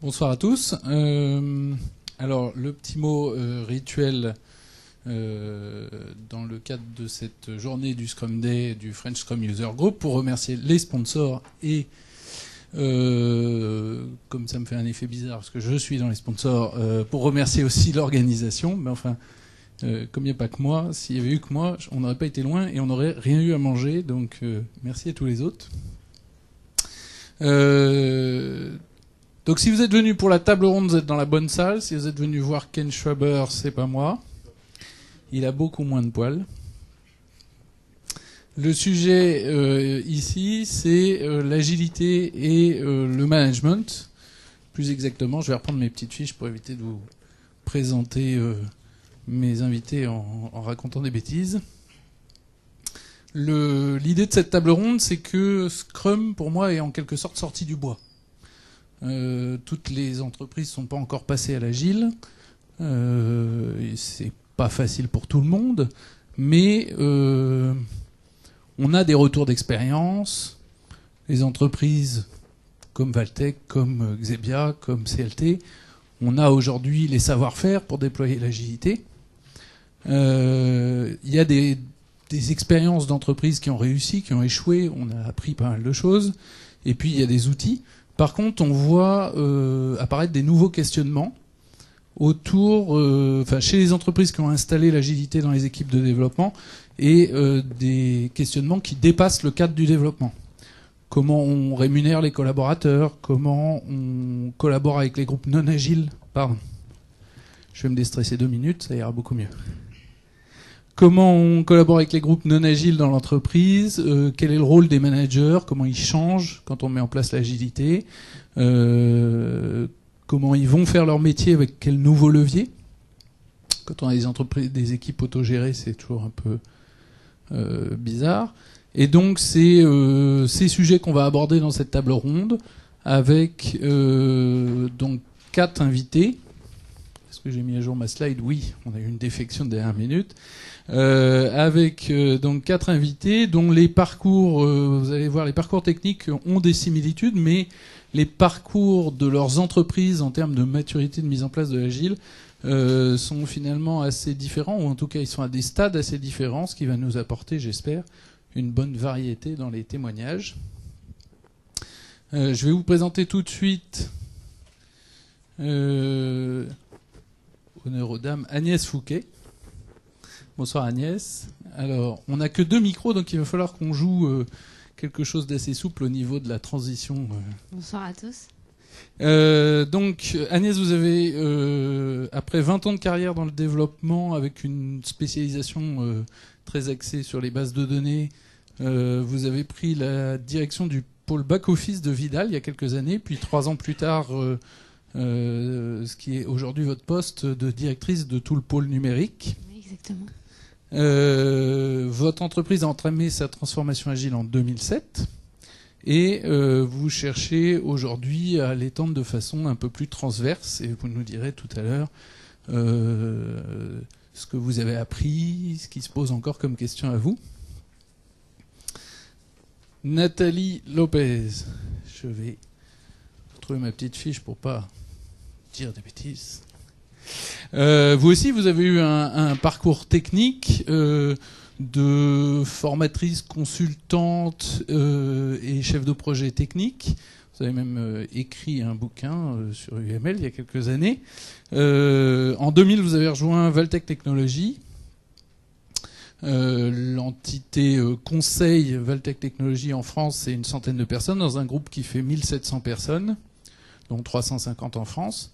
Bonsoir à tous. Alors, le petit mot rituel dans le cadre de cette journée du Scrum Day du French Scrum User Group pour remercier les sponsors et comme ça me fait un effet bizarre parce que je suis dans les sponsors, pour remercier aussi l'organisation. Mais enfin, comme il n'y a pas que moi, s'il y avait eu que moi, on n'aurait pas été loin et on n'aurait rien eu à manger. Donc merci à tous les autres. Donc si vous êtes venu pour la table ronde, vous êtes dans la bonne salle. Si vous êtes venu voir Ken Schwaber, c'est pas moi. Il a beaucoup moins de poils. Le sujet ici, c'est l'agilité et le management. Plus exactement, je vais reprendre mes petites fiches pour éviter de vous présenter mes invités en racontant des bêtises. L'idée de cette table ronde, c'est que Scrum, pour moi, est en quelque sorte sorti du bois. Toutes les entreprises sont pas encore passées à l'agile. C'est pas facile pour tout le monde, mais on a des retours d'expérience. Les entreprises comme Valtech, comme Xebia, comme CLT, on a aujourd'hui les savoir-faire pour déployer l'agilité. Il y a des expériences d'entreprises qui ont réussi, qui ont échoué. On a appris pas mal de choses. Et puis il y a des outils. Par contre, on voit apparaître des nouveaux questionnements autour, chez les entreprises qui ont installé l'agilité dans les équipes de développement, et des questionnements qui dépassent le cadre du développement. Comment on rémunère les collaborateurs, comment on collabore avec les groupes non agiles. Pardon, je vais me déstresser 2 minutes, ça ira beaucoup mieux. Comment on collabore avec les groupes non agiles dans l'entreprise, quel est le rôle des managers, comment ils changent quand on met en place l'agilité, comment ils vont faire leur métier avec quel nouveau levier. Quand on a des entreprises, des équipes autogérées, c'est toujours un peu bizarre. Et donc c'est ces sujets qu'on va aborder dans cette table ronde avec donc 4 invités. Est-ce que j'ai mis à jour ma slide? Oui, on a eu une défection de dernière minute. Avec donc 4 invités dont les parcours, vous allez voir, les parcours techniques ont des similitudes, mais les parcours de leurs entreprises en termes de maturité de mise en place de l'agile sont finalement assez différents, ou en tout cas ils sont à des stades assez différents, ce qui va nous apporter, j'espère, une bonne variété dans les témoignages. Je vais vous présenter tout de suite, honneur aux dames, Agnès Fouquet. Bonsoir Agnès. Alors, on n'a que 2 micros, donc il va falloir qu'on joue quelque chose d'assez souple au niveau de la transition. Bonsoir à tous. Donc, Agnès, vous avez, après 20 ans de carrière dans le développement, avec une spécialisation très axée sur les bases de données, vous avez pris la direction du pôle back-office de Vidal il y a quelques années, puis 3 ans plus tard, ce qui est aujourd'hui votre poste de directrice de tout le pôle numérique. Oui, exactement. Votre entreprise a entamé sa transformation agile en 2007 et vous cherchez aujourd'hui à l'étendre de façon un peu plus transverse, et vous nous direz tout à l'heure ce que vous avez appris, ce qui se pose encore comme question à vous. Nathalie Lopez, je vais retrouver ma petite fiche pour pas dire des bêtises. Vous aussi, vous avez eu un parcours technique de formatrice, consultante et chef de projet technique. Vous avez même écrit un bouquin sur UML il y a quelques années. En 2000, vous avez rejoint Valtech Technologies, l'entité conseil Valtech Technologies en France, c'est une centaine de personnes dans un groupe qui fait 1700 personnes, dont 350 en France.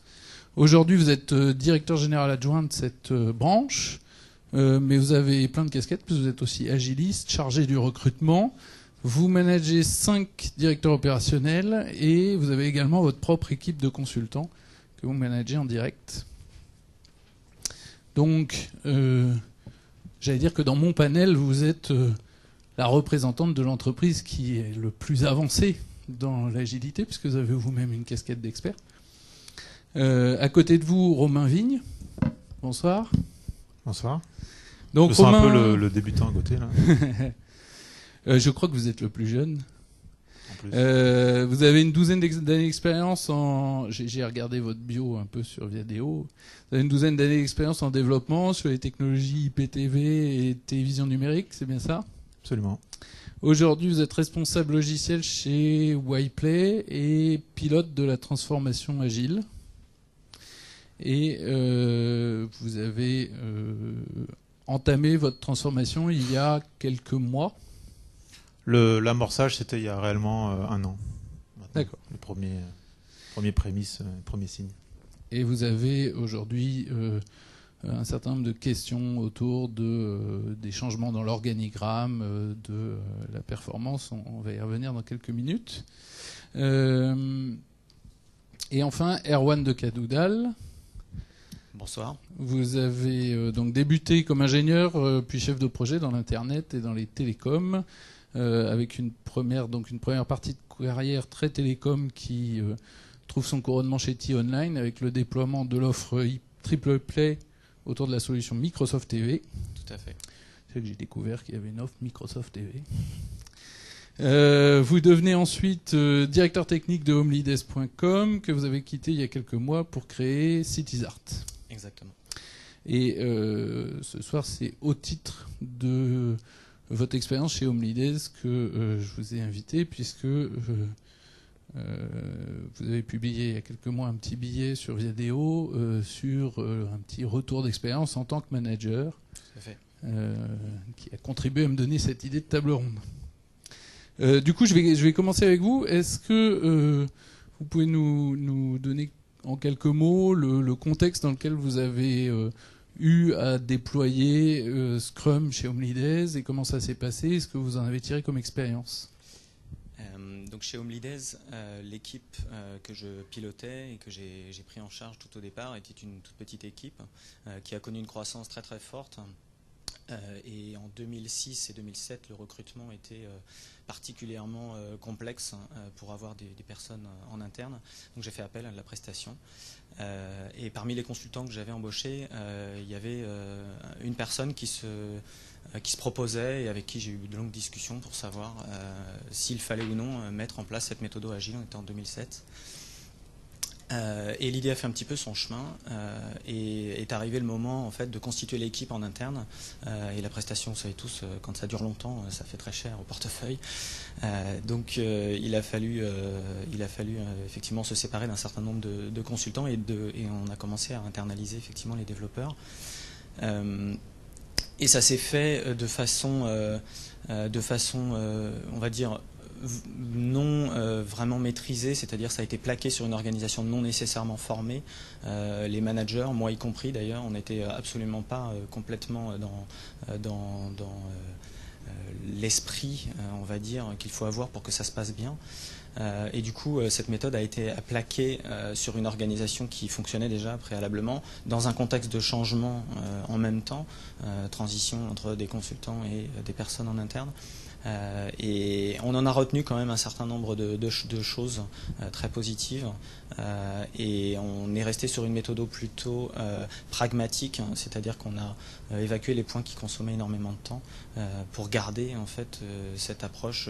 Aujourd'hui, vous êtes directeur général adjoint de cette branche, mais vous avez plein de casquettes, puisque vous êtes aussi agiliste, chargé du recrutement. Vous managez 5 directeurs opérationnels et vous avez également votre propre équipe de consultants que vous managez en direct. Donc, j'allais dire que dans mon panel, vous êtes la représentante de l'entreprise qui est le plus avancée dans l'agilité, puisque vous avez vous-même une casquette d'expert. À côté de vous, Romain Vigne. Bonsoir. Bonsoir. Donc, je sens Romain... un peu le débutant à côté, là. Je crois que vous êtes le plus jeune. plus. Vous avez une douzaine d'années d'expérience en... J'ai regardé votre bio un peu sur Viadeo. Vous avez une douzaine d'années d'expérience en développement sur les technologies IPTV et télévision numérique, c'est bien ça? Absolument. Aujourd'hui, vous êtes responsable logiciel chez Yplay et pilote de la transformation agile. Et vous avez entamé votre transformation il y a quelques mois. L'amorçage, c'était il y a réellement un an. D'accord. Le premier prémisse, premier signe. Et vous avez aujourd'hui un certain nombre de questions autour des changements dans l'organigramme, de la performance. On va y revenir dans quelques minutes. Et enfin, Erwan de Cadoudal. Bonsoir. Vous avez donc débuté comme ingénieur, puis chef de projet dans l'Internet et dans les télécoms, avec une première partie de carrière très télécom qui trouve son couronnement chez T-Online avec le déploiement de l'offre Triple Play autour de la solution Microsoft TV. Tout à fait. C'est que j'ai découvert qu'il y avait une offre Microsoft TV. Vous devenez ensuite directeur technique de homeleaders.com que vous avez quitté il y a quelques mois pour créer CitiesArt. Exactement. Et ce soir, c'est au titre de votre expérience chez Homeleaders que je vous ai invité, puisque vous avez publié il y a quelques mois un petit billet sur Viadeo sur un petit retour d'expérience en tant que manager, Tout à fait. qui a contribué à me donner cette idée de table ronde. Du coup, je vais commencer avec vous. Est-ce que vous pouvez nous donner en quelques mots le contexte dans lequel vous avez eu à déployer Scrum chez Homeleaders et comment ça s'est passé? Est-ce que vous en avez tiré comme expérience? Donc chez Homeleaders, l'équipe que je pilotais et que j'ai pris en charge tout au départ était une toute petite équipe qui a connu une croissance très très forte. Et en 2006 et 2007, le recrutement était particulièrement complexe pour avoir des personnes en interne. Donc j'ai fait appel à la prestation. Et parmi les consultants que j'avais embauchés, il y avait une personne qui se proposait et avec qui j'ai eu de longues discussions pour savoir s'il fallait ou non mettre en place cette méthode agile. On était en 2007. Et l'idée a fait un petit peu son chemin et est arrivé le moment en fait de constituer l'équipe en interne. Et la prestation, vous savez tous, quand ça dure longtemps, ça fait très cher au portefeuille. Donc il a fallu effectivement se séparer d'un certain nombre de consultants et on a commencé à internaliser effectivement les développeurs. Et ça s'est fait de façon on va dire non vraiment maîtrisé, c'est-à-dire ça a été plaqué sur une organisation non nécessairement formée. Les managers, moi y compris d'ailleurs, on n'était absolument pas complètement dans l'esprit, on va dire, qu'il faut avoir pour que ça se passe bien. Et du coup, cette méthode a été plaquée sur une organisation qui fonctionnait déjà préalablement, dans un contexte de changement en même temps, transition entre des consultants et des personnes en interne. Et on en a retenu quand même un certain nombre de choses très positives et on est resté sur une méthode plutôt pragmatique, hein, c'est-à-dire qu'on a évacué les points qui consommaient énormément de temps pour garder en fait cette approche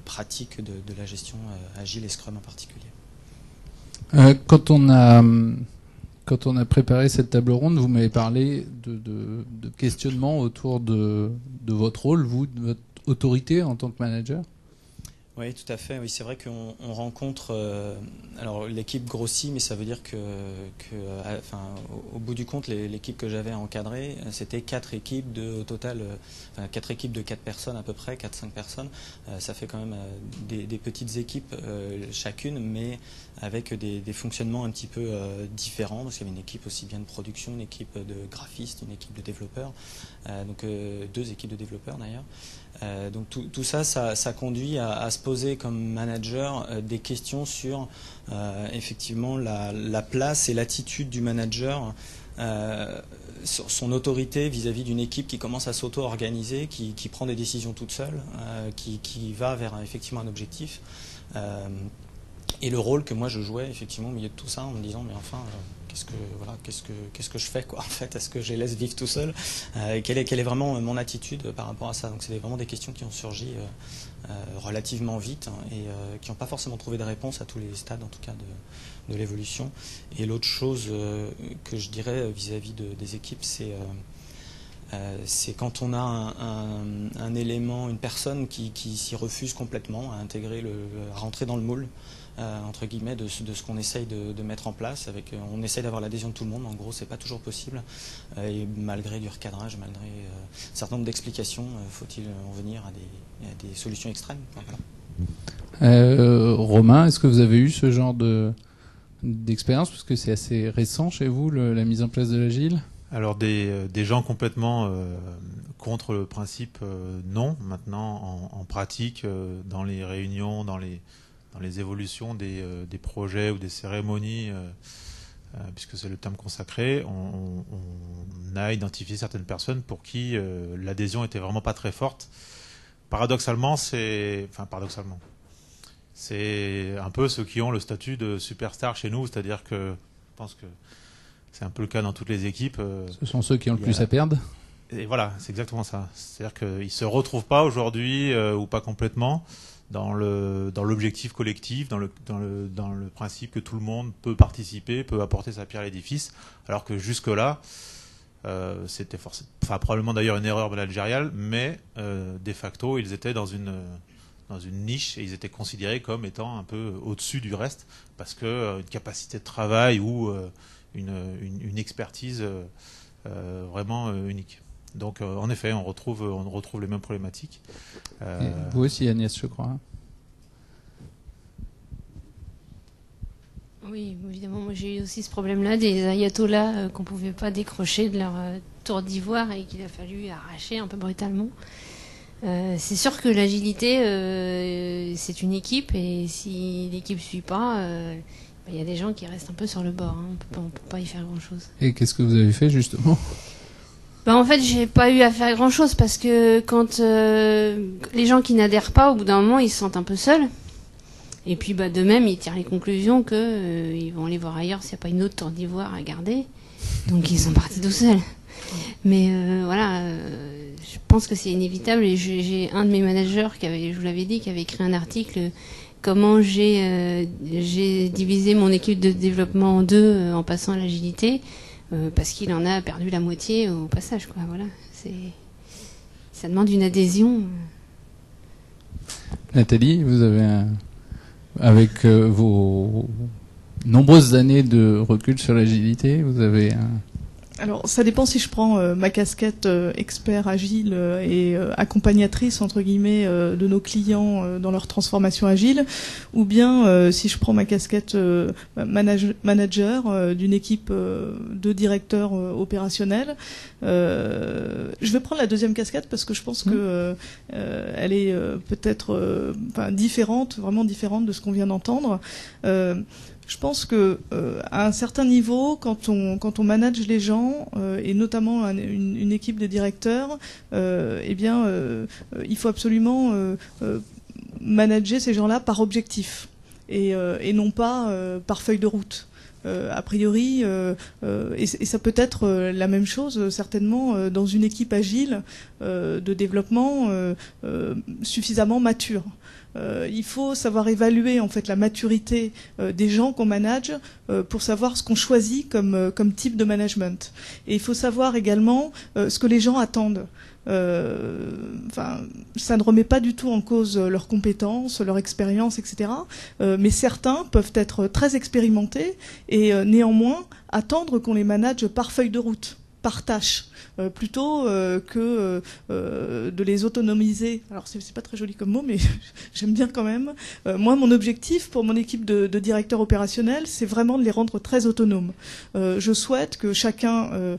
pratique de la gestion agile et Scrum en particulier. Quand on a préparé cette table ronde, vous m'avez parlé de questionnement autour de votre rôle, vous, de votre autorité en tant que manager. Oui, tout à fait. Oui, c'est vrai qu'on rencontre. Alors, l'équipe grossit, mais ça veut dire au bout du compte, l'équipe que j'avais encadrée, c'était 4 équipes au total, 4 équipes de 4 personnes à peu près, 4-5 personnes. Ça fait quand même des petites équipes chacune, mais avec des fonctionnements un petit peu différents, parce qu'il y avait une équipe aussi bien de production, une équipe de graphistes, une équipe de développeurs, donc 2 équipes de développeurs d'ailleurs. Donc tout ça conduit à se poser comme manager des questions sur effectivement la place et l'attitude du manager, sur son autorité vis-à-vis d'une équipe qui commence à s'auto-organiser, qui prend des décisions toute seule, qui va vers effectivement un objectif. Et le rôle que moi je jouais effectivement au milieu de tout ça en me disant mais enfin qu'est-ce que je fais quoi en fait? Est-ce que je les laisse vivre tout seul? Quelle est vraiment mon attitude par rapport à ça? Donc c'est vraiment des questions qui ont surgi relativement vite et qui n'ont pas forcément trouvé de réponse à tous les stades en tout cas de l'évolution. Et l'autre chose que je dirais vis-à-vis des équipes, c'est quand on a un élément, une personne qui s'y refuse complètement à intégrer, à rentrer dans le moule, entre guillemets, de ce qu'on essaye de mettre en place. On essaye d'avoir l'adhésion de tout le monde, en gros, c'est pas toujours possible. Et malgré du recadrage, malgré un certain nombre d'explications, faut-il en venir à des solutions extrêmes. Voilà. Romain, est-ce que vous avez eu ce genre d'expérience, parce que c'est assez récent chez vous, la mise en place de l'agile? Alors des gens complètement contre le principe, non. Maintenant, en pratique, dans les réunions, dans les évolutions des projets ou des cérémonies, puisque c'est le terme consacré, on a identifié certaines personnes pour qui l'adhésion était vraiment pas très forte. Paradoxalement, c'est un peu ceux qui ont le statut de superstar chez nous, c'est-à-dire que je pense que c'est un peu le cas dans toutes les équipes. Ce sont ceux qui ont le plus à perdre. Et voilà, c'est exactement ça. C'est-à-dire qu'ils ne se retrouvent pas aujourd'hui, ou pas complètement, dans l'objectif collectif, dans le principe que tout le monde peut participer, peut apporter sa pierre à l'édifice, alors que jusque-là, c'était probablement d'ailleurs une erreur managériale, mais de facto, ils étaient dans une niche et ils étaient considérés comme étant un peu au-dessus du reste, parce que une capacité de travail ou une expertise vraiment unique. Donc en effet, on retrouve les mêmes problématiques. Vous aussi, Agnès, je crois. Oui, évidemment, moi j'ai eu aussi ce problème-là, des ayatollahs qu'on ne pouvait pas décrocher de leur tour d'ivoire et qu'il a fallu arracher un peu brutalement. C'est sûr que l'agilité, c'est une équipe, et si l'équipe ne suit pas, il y a des gens qui restent un peu sur le bord, hein. On ne peut pas y faire grand-chose. Et qu'est-ce que vous avez fait justement? En fait, j'ai pas eu à faire grand-chose, parce que quand les gens qui n'adhèrent pas, au bout d'un moment, ils se sentent un peu seuls. Et puis d'eux-mêmes, ils tirent les conclusions qu'ils vont aller voir ailleurs s'il n'y a pas une autre tour d'ivoire à garder. Donc ils sont partis tout seuls. Mais voilà, je pense que c'est inévitable. Et j'ai un de mes managers, je vous l'avais dit, qui avait écrit un article comment j'ai divisé mon équipe de développement en deux en passant à l'agilité, parce qu'il en a perdu la moitié au passage, quoi. Voilà, ça demande une adhésion. Nathalie, vous avez avec vos nombreuses années de recul sur l'agilité, vous avez Alors, ça dépend si je prends ma casquette expert agile et accompagnatrice, entre guillemets, de nos clients dans leur transformation agile, ou bien si je prends ma casquette manager d'une équipe de directeurs opérationnels. Je vais prendre la deuxième casquette parce que je pense que elle est peut-être différente, vraiment différente de ce qu'on vient d'entendre. Je pense que à un certain niveau, quand on manage les gens et notamment une équipe de directeurs, il faut absolument manager ces gens-là par objectif et non pas par feuille de route. A priori, et ça peut être la même chose certainement dans une équipe agile de développement suffisamment mature. Il faut savoir évaluer en fait la maturité des gens qu'on manage pour savoir ce qu'on choisit comme type de management. Et il faut savoir également ce que les gens attendent. Ça ne remet pas du tout en cause leurs compétences, leur expérience, etc. Mais certains peuvent être très expérimentés et néanmoins attendre qu'on les manage par feuille de route, par tâche. Plutôt que de les autonomiser. Alors c'est pas très joli comme mot, mais j'aime bien quand même. Moi, mon objectif pour mon équipe de directeurs opérationnels, c'est vraiment de les rendre très autonomes. Je souhaite que chacun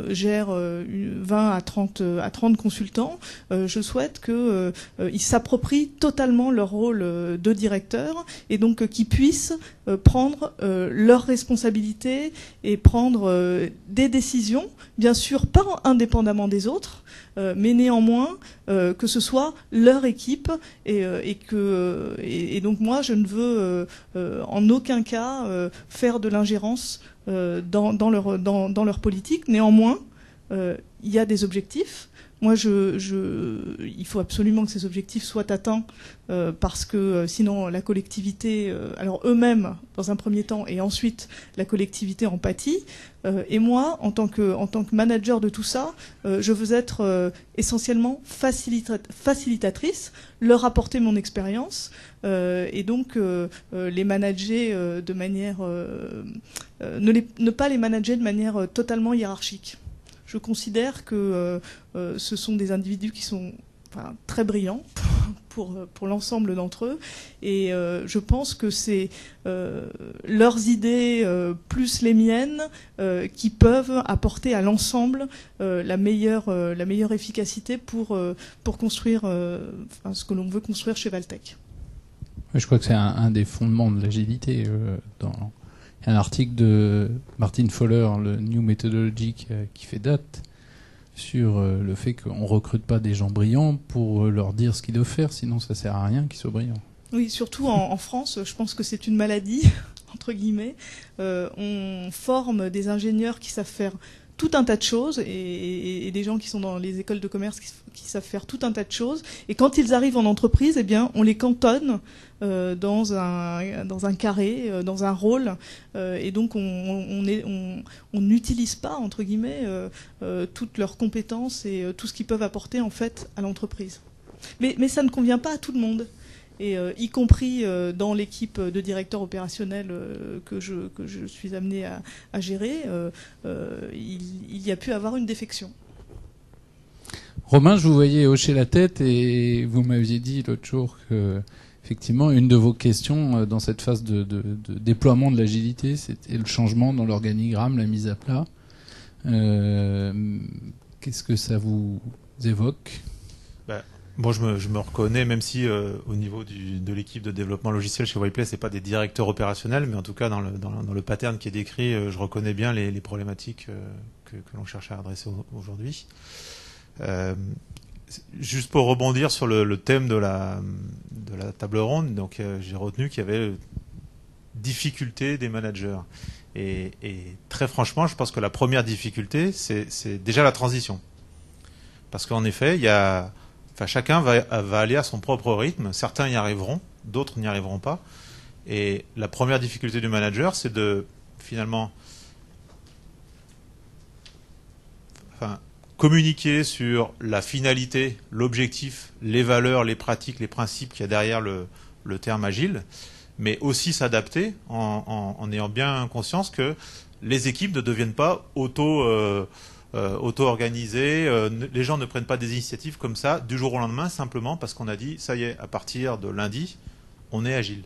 gère 20 à 30 consultants. Je souhaite qu'ils s'approprient totalement leur rôle de directeur et donc qu'ils puissent prendre leurs responsabilités et prendre des décisions bien sûr pas indépendamment des autres, mais néanmoins que ce soit leur équipe et donc moi je ne veux en aucun cas faire de l'ingérence dans leur politique. Néanmoins, il y a des objectifs. Moi, il faut absolument que ces objectifs soient atteints parce que sinon la collectivité, alors eux-mêmes dans un premier temps et ensuite la collectivité en pâtit. Et moi, en tant que manager de tout ça, je veux être essentiellement facilitatrice, leur apporter mon expérience et donc les manager de manière ne pas les manager de manière totalement hiérarchique. Je considère que ce sont des individus qui sont très brillants pour l'ensemble d'entre eux. Et je pense que c'est leurs idées plus les miennes qui peuvent apporter à l'ensemble la meilleure efficacité pour construire ce que l'on veut construire chez Valtech. Je crois que c'est un des fondements de l'agilité. Il y a un article de Martin Fowler, le New Methodology, qui fait date sur le fait qu'on ne recrute pas des gens brillants pour leur dire ce qu'ils doivent faire, sinon ça ne sert à rien qu'ils soient brillants. Oui, surtout en France, je pense que c'est une maladie, entre guillemets. On forme des ingénieurs qui savent faire tout un tas de choses et des gens qui sont dans les écoles de commerce qui savent faire tout un tas de choses. Et quand ils arrivent en entreprise, eh bien, on les cantonne dans un carré, dans un rôle. Et donc, on n'utilise pas, entre guillemets, toutes leurs compétences et tout ce qu'ils peuvent apporter, en fait, à l'entreprise. Mais ça ne convient pas à tout le monde. Et y compris dans l'équipe de directeurs opérationnels que je suis amené à gérer, il y a pu avoir une défection. Romain, je vous voyais hocher la tête et vous m'aviez dit l'autre jour que, effectivement, une de vos questions dans cette phase de déploiement de l'agilité, c'était le changement dans l'organigramme, la mise à plat. Qu'est-ce que ça vous évoque ? Bon, je me reconnais, même si au niveau de l'équipe de développement logiciel chez WiPlay, c'est pas des directeurs opérationnels, mais en tout cas dans le pattern qui est décrit, je reconnais bien les problématiques que l'on cherche à adresser aujourd'hui. Juste pour rebondir sur le thème de la table ronde, donc j'ai retenu qu'il y avait difficulté des managers. Et très franchement, je pense que la première difficulté, c'est déjà la transition. Parce qu'en effet, chacun va aller à son propre rythme. Certains y arriveront, d'autres n'y arriveront pas. Et la première difficulté du manager, c'est de finalement communiquer sur la finalité, l'objectif, les valeurs, les pratiques, les principes qu'il y a derrière le terme agile, mais aussi s'adapter en ayant bien conscience que les équipes ne deviennent pas auto-organisées, les gens ne prennent pas des initiatives comme ça du jour au lendemain simplement parce qu'on a dit ça y est, à partir de lundi on est agile.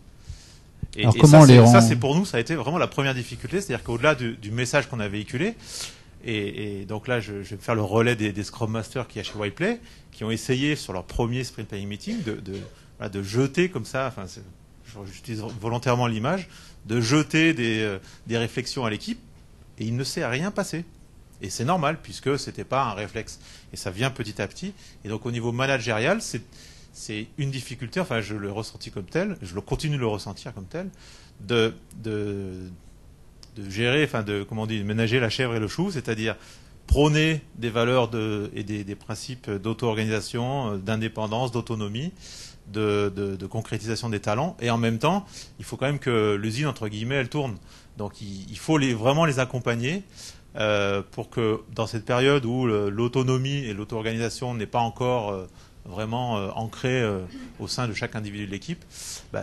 Et ça c'est pour nous, ça a été vraiment la première difficulté, c'est-à-dire qu'au-delà du message qu'on a véhiculé, et donc là je vais faire le relais des Scrum Masters qu'il y a chez WiPlay, qui ont essayé sur leur premier Sprint Planning Meeting de jeter comme ça, j'utilise volontairement l'image, de jeter des réflexions à l'équipe, et il ne s'est rien passé. Et c'est normal, puisque c'était pas un réflexe. Et ça vient petit à petit. Et donc, au niveau managérial, c'est une difficulté, je le ressentis comme tel, je continue de le ressentir comme tel, de gérer, de ménager la chèvre et le chou, c'est-à-dire prôner des valeurs et des principes d'auto-organisation, d'indépendance, d'autonomie, de concrétisation des talents. Et en même temps, il faut quand même que l'usine, entre guillemets, elle tourne. Donc, il faut vraiment les accompagner, pour que dans cette période où l'autonomie et l'auto-organisation n'est pas encore vraiment ancrée au sein de chaque individu de l'équipe,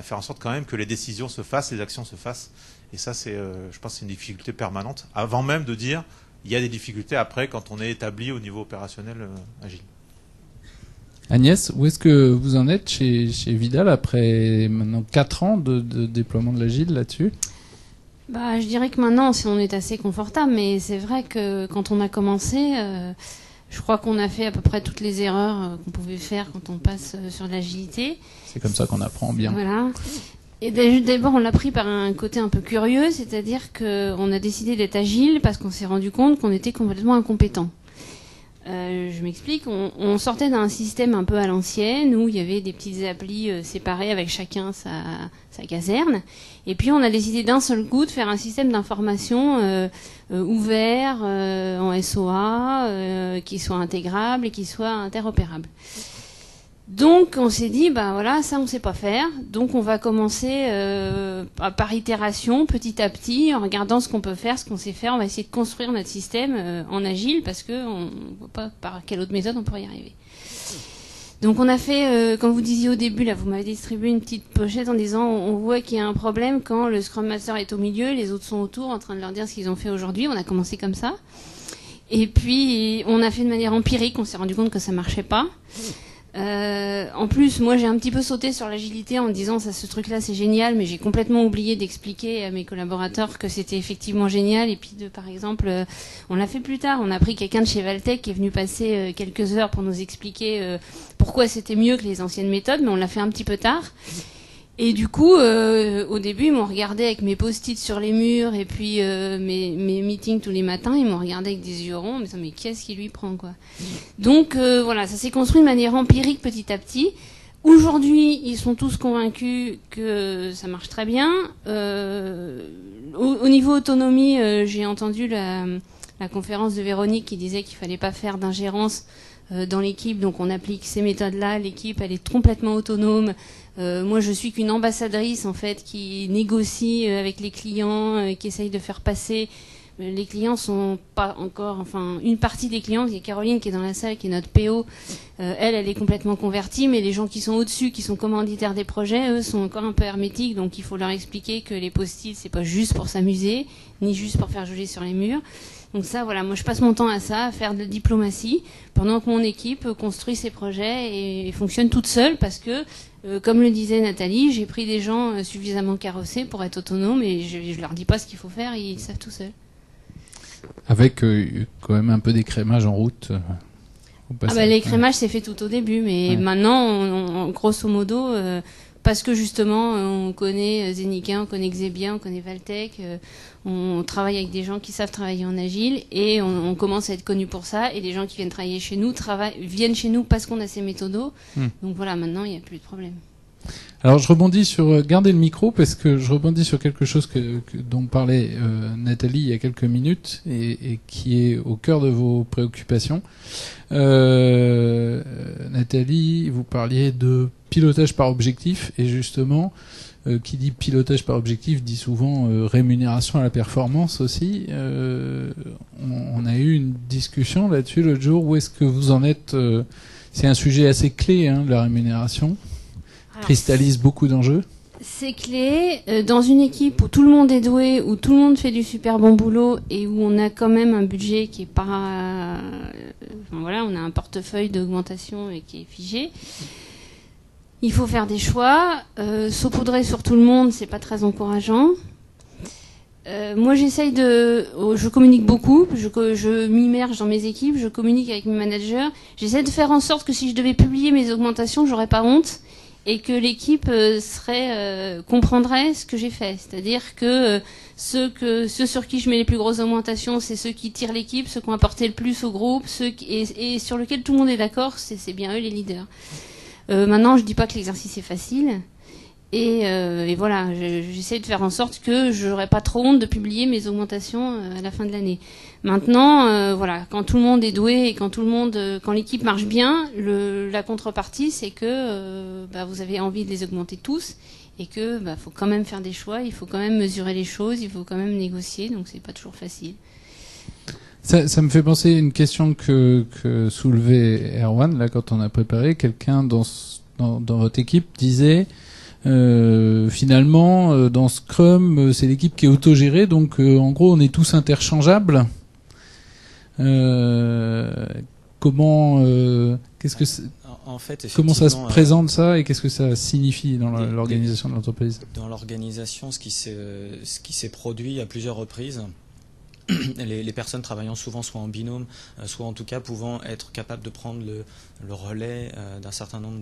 faire en sorte quand même que les décisions se fassent, les actions se fassent. Et ça, je pense que c'est une difficulté permanente, avant même de dire il y a des difficultés après quand on est établi au niveau opérationnel agile. Agnès, où est-ce que vous en êtes chez Vidal après maintenant 4 ans de déploiement de l'agile là-dessus ? Je dirais que maintenant, on est assez confortable, mais c'est vrai que quand on a commencé, je crois qu'on a fait à peu près toutes les erreurs qu'on pouvait faire quand on passe sur l'agilité. C'est comme ça qu'on apprend bien. Voilà. Et d'abord, on l'a pris par un côté un peu curieux, c'est-à-dire qu'on a décidé d'être agile parce qu'on s'est rendu compte qu'on était complètement incompétent. Je m'explique, on sortait d'un système un peu à l'ancienne où il y avait des petites applis séparées avec chacun sa caserne. Et puis on a décidé d'un seul coup de faire un système d'information ouvert en SOA, qui soit intégrable et qui soit interopérable. Donc on s'est dit, bah voilà, ça on sait pas faire, donc on va commencer par itération, petit à petit, en regardant ce qu'on peut faire, ce qu'on sait faire, on va essayer de construire notre système en agile, parce que on ne voit pas par quelle autre méthode on pourrait y arriver. Donc on a fait, comme vous disiez au début, là vous m'avez distribué une petite pochette en disant, on voit qu'il y a un problème quand le Scrum Master est au milieu, les autres sont autour en train de leur dire ce qu'ils ont fait aujourd'hui, on a commencé comme ça. Et puis on a fait de manière empirique, on s'est rendu compte que ça marchait pas. En plus, moi j'ai un petit peu sauté sur l'agilité en me disant ce truc-là c'est génial, mais j'ai complètement oublié d'expliquer à mes collaborateurs que c'était effectivement génial. Et puis par exemple, on l'a fait plus tard, on a pris quelqu'un de chez Valtech qui est venu passer quelques heures pour nous expliquer pourquoi c'était mieux que les anciennes méthodes, mais on l'a fait un petit peu tard. Et du coup, au début, ils m'ont regardé avec mes post-it sur les murs et puis mes meetings tous les matins. Ils m'ont regardé avec des yeux ronds, en me disant mais qu'est-ce qui lui prend quoi. Donc voilà, ça s'est construit de manière empirique petit à petit. Aujourd'hui, ils sont tous convaincus que ça marche très bien. Au niveau autonomie, j'ai entendu la conférence de Véronique qui disait qu'il fallait pas faire d'ingérence dans l'équipe, donc on applique ces méthodes-là. L'équipe, elle est complètement autonome. Moi, je suis qu'une ambassadrice en fait qui négocie avec les clients, qui essaye de faire passer. Les clients sont pas encore, enfin, une partie des clients, il y a Caroline qui est dans la salle, qui est notre PO. Elle est complètement convertie, mais les gens qui sont au-dessus, qui sont commanditaires des projets, eux, sont encore un peu hermétiques. Donc, il faut leur expliquer que les post-it, c'est pas juste pour s'amuser, ni juste pour faire joli sur les murs. Donc ça, voilà, moi je passe mon temps à ça, à faire de la diplomatie, pendant que mon équipe construit ses projets et fonctionne toute seule, parce que, comme le disait Nathalie, j'ai pris des gens suffisamment carrossés pour être autonomes, et je leur dis pas ce qu'il faut faire, ils savent tout seuls. Avec quand même un peu d'écrémage en route. L'écrémage c'est fait tout au début, mais maintenant, grosso modo, parce que justement, on connaît Zenica, on connaît Xebia, on connaît Valtech, on travaille avec des gens qui savent travailler en agile, et on commence à être connus pour ça, et les gens qui viennent travailler chez nous viennent chez nous parce qu'on a ces méthodos. Donc voilà, maintenant, il n'y a plus de problème. Alors je rebondis sur gardez le micro parce que je rebondis sur quelque chose dont parlait Nathalie il y a quelques minutes et qui est au cœur de vos préoccupations. Nathalie, vous parliez de pilotage par objectif et justement qui dit pilotage par objectif dit souvent rémunération à la performance aussi. On a eu une discussion là-dessus l'autre jour. Où est-ce que vous en êtes C'est un sujet assez clé, de la rémunération. Cristallise beaucoup d'enjeux. C'est clé. Dans une équipe où tout le monde est doué, où tout le monde fait du super bon boulot et où on a quand même un budget qui est pas... voilà, on a un portefeuille d'augmentation et qui est figé. Il faut faire des choix. Saupoudrer sur tout le monde, c'est pas très encourageant. Moi, j'essaye je communique beaucoup, je m'immerge dans mes équipes, je communique avec mes managers. J'essaie de faire en sorte que si je devais publier mes augmentations, j'aurais pas honte. Et que l'équipe comprendrait ce que j'ai fait. C'est-à-dire que ceux sur qui je mets les plus grosses augmentations, c'est ceux qui tirent l'équipe, ceux qui ont apporté le plus au groupe, et sur lequel tout le monde est d'accord, c'est bien eux les leaders. Maintenant, je dis pas que l'exercice est facile. Et voilà, j'essaie de faire en sorte que je n'aurai pas trop honte de publier mes augmentations à la fin de l'année. Maintenant, voilà, quand tout le monde est doué et quand l'équipe marche bien, la contrepartie, c'est que vous avez envie de les augmenter tous et que faut quand même faire des choix, il faut quand même mesurer les choses, il faut quand même négocier, donc c'est pas toujours facile. Ça me fait penser à une question que soulevait Erwan là quand on a préparé. Quelqu'un dans votre équipe disait finalement dans Scrum c'est l'équipe qui est autogérée, donc en gros on est tous interchangeables. Comment comment ça se présente ça et qu'est-ce que ça signifie dans l'organisation de l'entreprise? Dans l'organisation, ce qui s'est produit à plusieurs reprises, les personnes travaillant souvent soit en binôme, soit en tout cas pouvant être capables de prendre le relais d'un certain nombre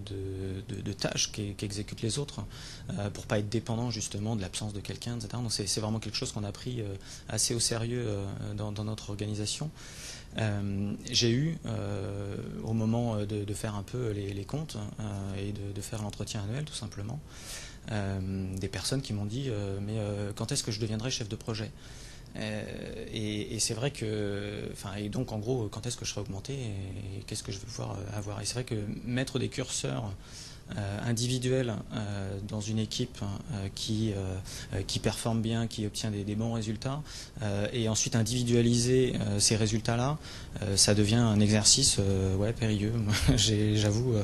de tâches qu'exécutent les autres, pour pas être dépendant justement de l'absence de quelqu'un, etc. Donc c'est vraiment quelque chose qu'on a pris assez au sérieux dans notre organisation. J'ai eu, au moment de faire un peu les comptes et de faire l'entretien annuel tout simplement, des personnes qui m'ont dit mais quand est-ce que je deviendrai chef de projet, et c'est vrai que, et donc en gros, quand est-ce que je serai augmenté et qu'est-ce que je vais pouvoir avoir. Et c'est vrai que mettre des curseurs individuels dans une équipe qui performe bien, qui obtient des bons résultats, et ensuite individualiser ces résultats-là, ça devient un exercice périlleux. J'avoue,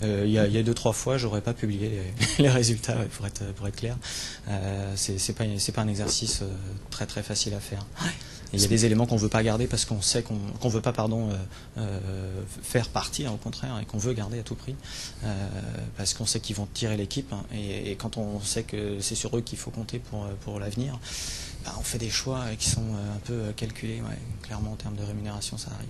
il y a 2-3 fois, j'aurais pas publié les résultats, pour être clair. C'est pas un exercice très très facile à faire. Et il y a des éléments qu'on veut pas garder parce qu'on sait qu'on veut pas faire partir, au contraire, et qu'on veut garder à tout prix, parce qu'on sait qu'ils vont tirer l'équipe, et quand on sait que c'est sur eux qu'il faut compter pour l'avenir, on fait des choix qui sont un peu calculés. Clairement, en termes de rémunération, ça arrive.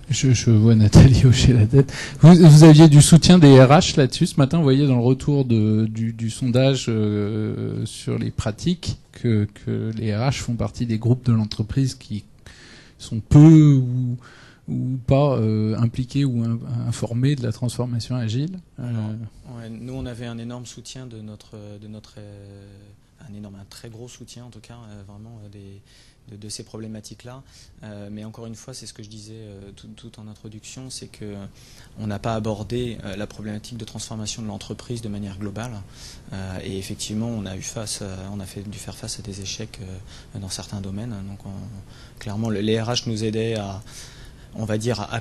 Je vois Nathalie hocher la tête. Vous aviez du soutien des RH là-dessus ce matin. Vous voyez dans le retour du sondage sur les pratiques que les RH font partie des groupes de l'entreprise qui sont peu ou pas impliqués ou informés de la transformation agile. Nous, on avait un énorme soutien un très gros soutien en tout cas, vraiment de ces problématiques-là. Mais encore une fois, c'est ce que je disais tout en introduction, c'est que on n'a pas abordé la problématique de transformation de l'entreprise de manière globale. Et effectivement, on a dû faire face à des échecs dans certains domaines. Donc, clairement, les RH nous aidaient à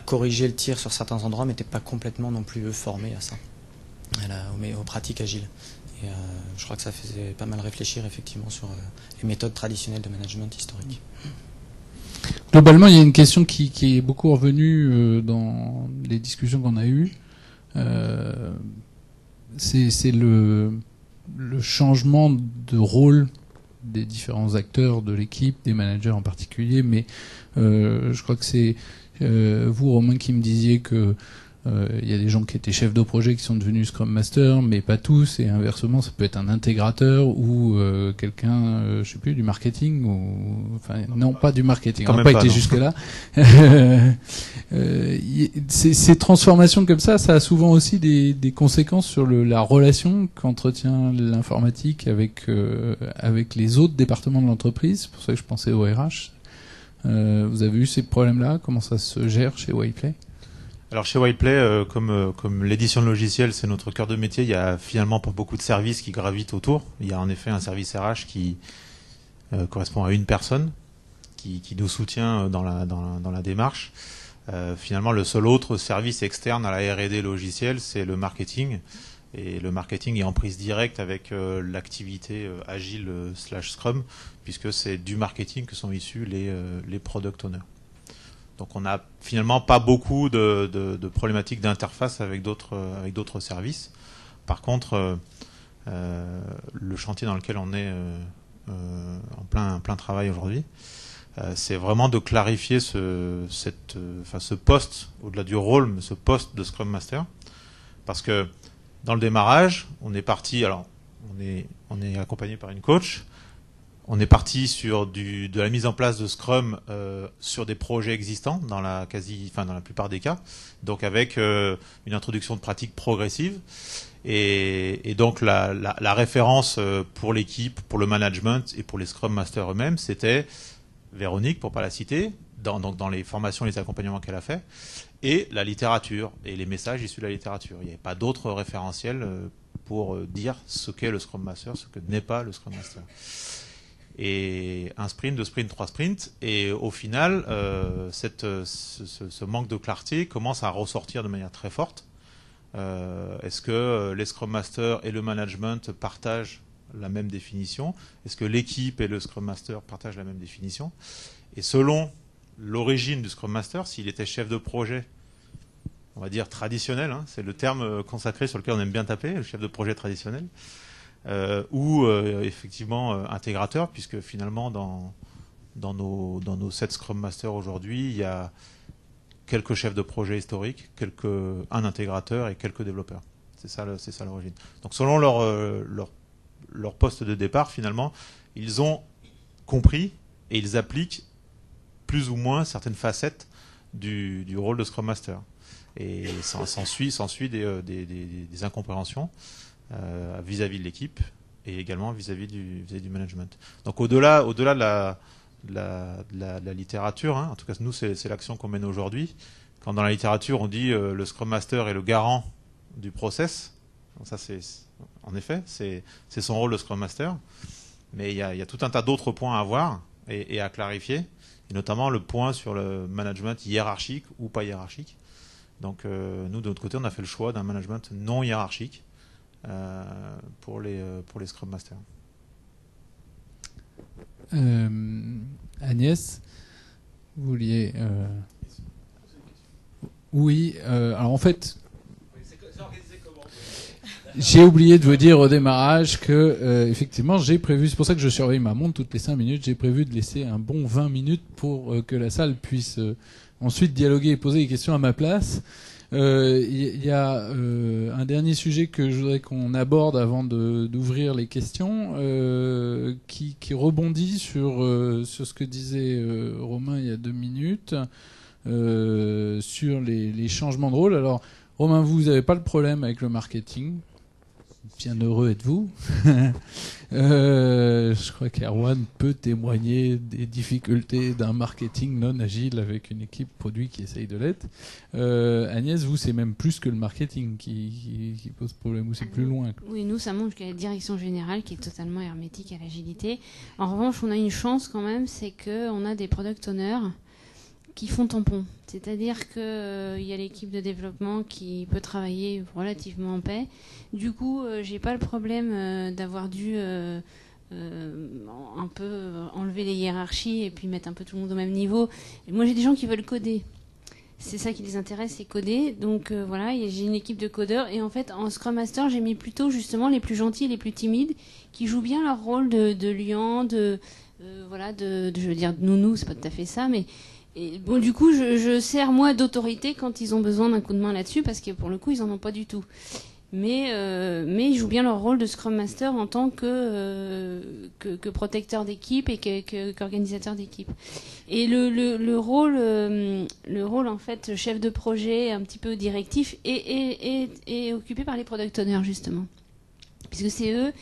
corriger le tir sur certains endroits, mais n'étaient pas complètement non plus formés à ça, aux pratiques agiles. Et je crois que ça faisait pas mal réfléchir effectivement sur les méthodes traditionnelles de management historique. Globalement, il y a une question qui est beaucoup revenue dans les discussions qu'on a eues. C'est le changement de rôle des différents acteurs de l'équipe, des managers en particulier. Mais je crois que c'est vous, Romain, qui me disiez que il y a des gens qui étaient chefs de projet qui sont devenus Scrum Master, mais pas tous, et inversement, ça peut être un intégrateur ou quelqu'un, je sais plus, du marketing, non, pas du marketing, on n'a pas été jusque-là. Ces transformations comme ça a souvent aussi des conséquences sur la relation qu'entretient l'informatique avec les autres départements de l'entreprise. C'est pour ça que je pensais au RH. Vous avez eu ces problèmes-là? Comment ça se gère chez Whiteplay? Alors chez Whiteplay, comme l'édition de logiciels, c'est notre cœur de métier, il y a finalement pas beaucoup de services qui gravitent autour. Il y a en effet un service RH qui correspond à une personne, qui nous soutient dans la démarche. Finalement, le seul autre service externe à la R&D logiciel, c'est le marketing. Et le marketing est en prise directe avec l'activité agile / Scrum, puisque c'est du marketing que sont issus les product owners. Donc on n'a finalement pas beaucoup de problématiques d'interface avec d'autres services. Par contre, le chantier dans lequel on est en plein travail aujourd'hui, c'est vraiment de clarifier ce poste, au-delà du rôle, mais ce poste de Scrum Master. Parce que dans le démarrage, on est parti, alors on est accompagné par une coach. On est parti sur de la mise en place de Scrum sur des projets existants dans la plupart des cas, donc avec une introduction de pratiques progressives, et donc la référence pour l'équipe, pour le management et pour les Scrum Masters eux-mêmes, c'était Véronique, pour pas la citer, dans les formations, les accompagnements qu'elle a fait, et la littérature et les messages issus de la littérature. Il n'y avait pas d'autres référentiels pour dire ce qu'est le Scrum Master, ce que n'est pas le Scrum Master. Et un sprint, 2 sprints, 3 sprints, et au final, ce manque de clarté commence à ressortir de manière très forte. Est-ce que les Scrum Masters et le management partagent la même définition? Est-ce que l'équipe et le Scrum Master partagent la même définition? Et selon l'origine du Scrum Master, s'il était chef de projet, on va dire traditionnel, c'est le terme consacré sur lequel on aime bien taper, le chef de projet traditionnel, ou effectivement intégrateur, puisque finalement dans nos 7 Scrum Masters aujourd'hui, il y a quelques chefs de projet historiques, un intégrateur et quelques développeurs. C'est ça l'origine. Donc selon leur poste de départ, finalement, ils ont compris et ils appliquent plus ou moins certaines facettes du rôle de Scrum Master. Et s'ensuit des incompréhensions vis-à-vis de l'équipe et également vis-à-vis du management. Donc au-delà de la littérature, hein, en tout cas nous c'est l'action qu'on mène aujourd'hui. Quand dans la littérature on dit le Scrum Master est le garant du process, donc ça en effet c'est son rôle de Scrum Master, mais il y a tout un tas d'autres points à voir et à clarifier, et notamment le point sur le management hiérarchique ou pas hiérarchique. Donc nous de notre côté on a fait le choix d'un management non hiérarchique pour les Scrum Masters. Agnès, vous vouliez... Oui, alors en fait... J'ai oublié de vous dire au démarrage que effectivement j'ai prévu, c'est pour ça que je surveille ma montre toutes les 5 minutes, j'ai prévu de laisser un bon 20 minutes pour que la salle puisse ensuite dialoguer et poser des questions à ma place. Il y a un dernier sujet que je voudrais qu'on aborde avant d'ouvrir les questions, qui rebondit sur ce que disait Romain il y a 2 minutes, sur les changements de rôle. Alors Romain, vous n'avez pas le problème avec le marketing. Bien heureux êtes-vous. Je crois qu'Erwan peut témoigner des difficultés d'un marketing non agile avec une équipe produit qui essaye de l'être. Agnès, vous, c'est même plus que le marketing qui pose problème, ou c'est plus loin. Oui, nous, ça monte jusqu'à la direction générale qui est totalement hermétique à l'agilité. En revanche, on a une chance quand même, c'est qu'on a des product owners qui font tampon. C'est-à-dire qu'il y a l'équipe de développement qui peut travailler relativement en paix. Du coup, j'ai pas le problème d'avoir dû un peu enlever les hiérarchies et puis mettre un peu tout le monde au même niveau. Et moi, j'ai des gens qui veulent coder. C'est ça qui les intéresse, c'est coder. Donc voilà, j'ai une équipe de codeurs. Et en fait, en Scrum Master, j'ai mis plutôt justement les plus gentils et les plus timides qui jouent bien leur rôle de lion, je veux dire, de nounou, c'est pas tout à fait ça, mais... Et bon, du coup, je sers moi d'autorité quand ils ont besoin d'un coup de main là-dessus, parce que pour le coup, ils en ont pas du tout. Mais ils jouent bien leur rôle de Scrum Master en tant que protecteur d'équipe et qu'organisateur d'équipe. Et le rôle en fait chef de projet, un petit peu directif, est occupé par les product owners justement, puisque c'est eux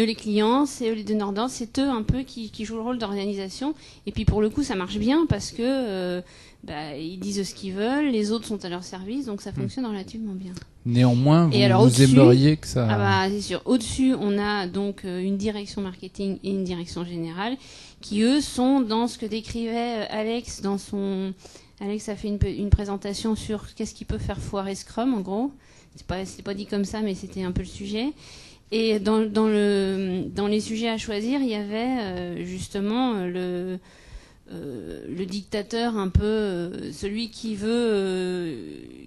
les clients, c'est eux les donneurs d'ordre, c'est eux un peu qui jouent le rôle d'organisation. Et puis pour le coup, ça marche bien parce que ils disent ce qu'ils veulent, les autres sont à leur service, donc ça fonctionne relativement bien. Néanmoins, vous aimeriez que ça... Ah bah c'est sûr. Au-dessus, on a donc une direction marketing et une direction générale qui, eux, sont dans ce que décrivait Alex dans son... Alex a fait une présentation sur qu'est-ce qui peut faire foirer Scrum, en gros. C'est pas dit comme ça, mais c'était un peu le sujet. Et dans les sujets à choisir, il y avait justement le dictateur, un peu celui qui veut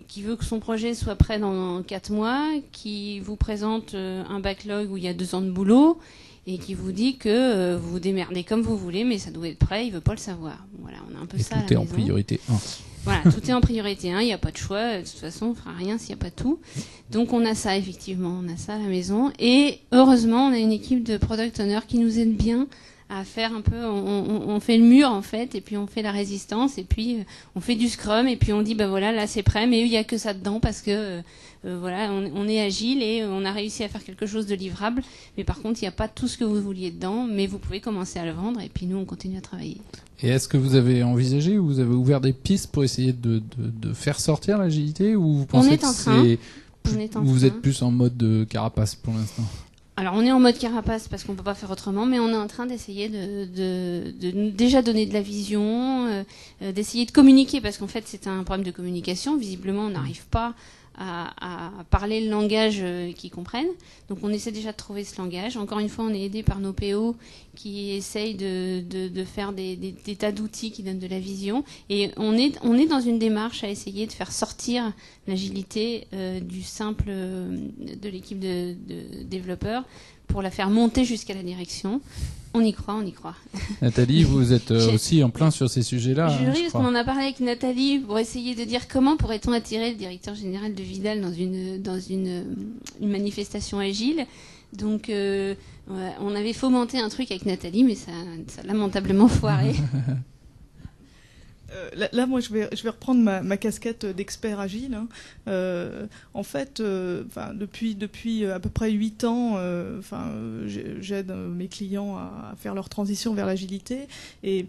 que son projet soit prêt dans 4 mois, qui vous présente un backlog où il y a 2 ans de boulot et qui vous dit que vous vous démerdez comme vous voulez, mais ça doit être prêt, il veut pas le savoir. Voilà, on a un peu ça à la maison. Tout est en priorité 1. Voilà, tout est en priorité 1, il n'y a pas de choix, de toute façon on fera rien s'il n'y a pas tout. Donc on a ça effectivement, on a ça à la maison. Et heureusement, on a une équipe de product owners qui nous aide bien à faire un peu, on fait le mur en fait, et puis on fait la résistance, et puis on fait du scrum, et puis on dit bah voilà, là c'est prêt, mais il n'y a que ça dedans parce que voilà, on est agile et on a réussi à faire quelque chose de livrable, mais par contre il n'y a pas tout ce que vous vouliez dedans, mais vous pouvez commencer à le vendre, et puis nous on continue à travailler. Et est-ce que vous avez envisagé ou vous avez ouvert des pistes pour essayer de faire sortir l'agilité, ou vous pensez vous êtes plus en mode carapace pour l'instant? Alors on est en mode carapace parce qu'on peut pas faire autrement, mais on est en train d'essayer de déjà donner de la vision, d'essayer de communiquer, parce qu'en fait c'est un problème de communication. Visiblement on n'arrive pas à parler le langage qu'ils comprennent. Donc on essaie déjà de trouver ce langage. Encore une fois, on est aidé par nos PO qui essayent de faire des tas d'outils qui donnent de la vision. Et on est dans une démarche à essayer de faire sortir l'agilité du simple de l'équipe de développeurs pour la faire monter jusqu'à la direction. On y croit, on y croit. Nathalie, vous êtes aussi en plein sur ces sujets-là. Je ris je parce crois. qu'on en a parlé avec Nathalie pour essayer de dire comment pourrait-on attirer le directeur général de Vidal dans une manifestation agile. Donc, on avait fomenté un truc avec Nathalie, mais ça a lamentablement foiré. Là, moi, je vais reprendre ma casquette d'expert agile. En fait, depuis à peu près 8 ans, j'aide mes clients à faire leur transition vers l'agilité. Et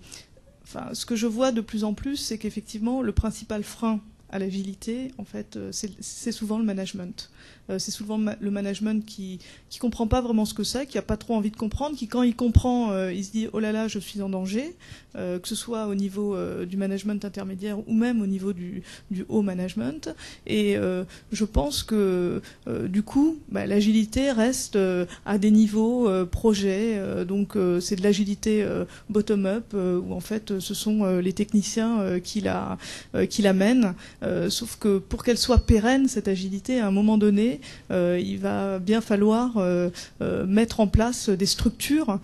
ce que je vois de plus en plus, c'est qu'effectivement, le principal frein à l'agilité, en fait, c'est souvent le management. C'est souvent le management qui comprend pas vraiment ce que c'est, qui a pas trop envie de comprendre, qui quand il comprend, il se dit oh là là, je suis en danger, que ce soit au niveau du management intermédiaire ou même au niveau du haut management. Et je pense que du coup, l'agilité reste à des niveaux projet. Donc c'est de l'agilité bottom-up où en fait ce sont les techniciens qui la mènent. Sauf que pour qu'elle soit pérenne, cette agilité, à un moment donné, il va bien falloir mettre en place des structures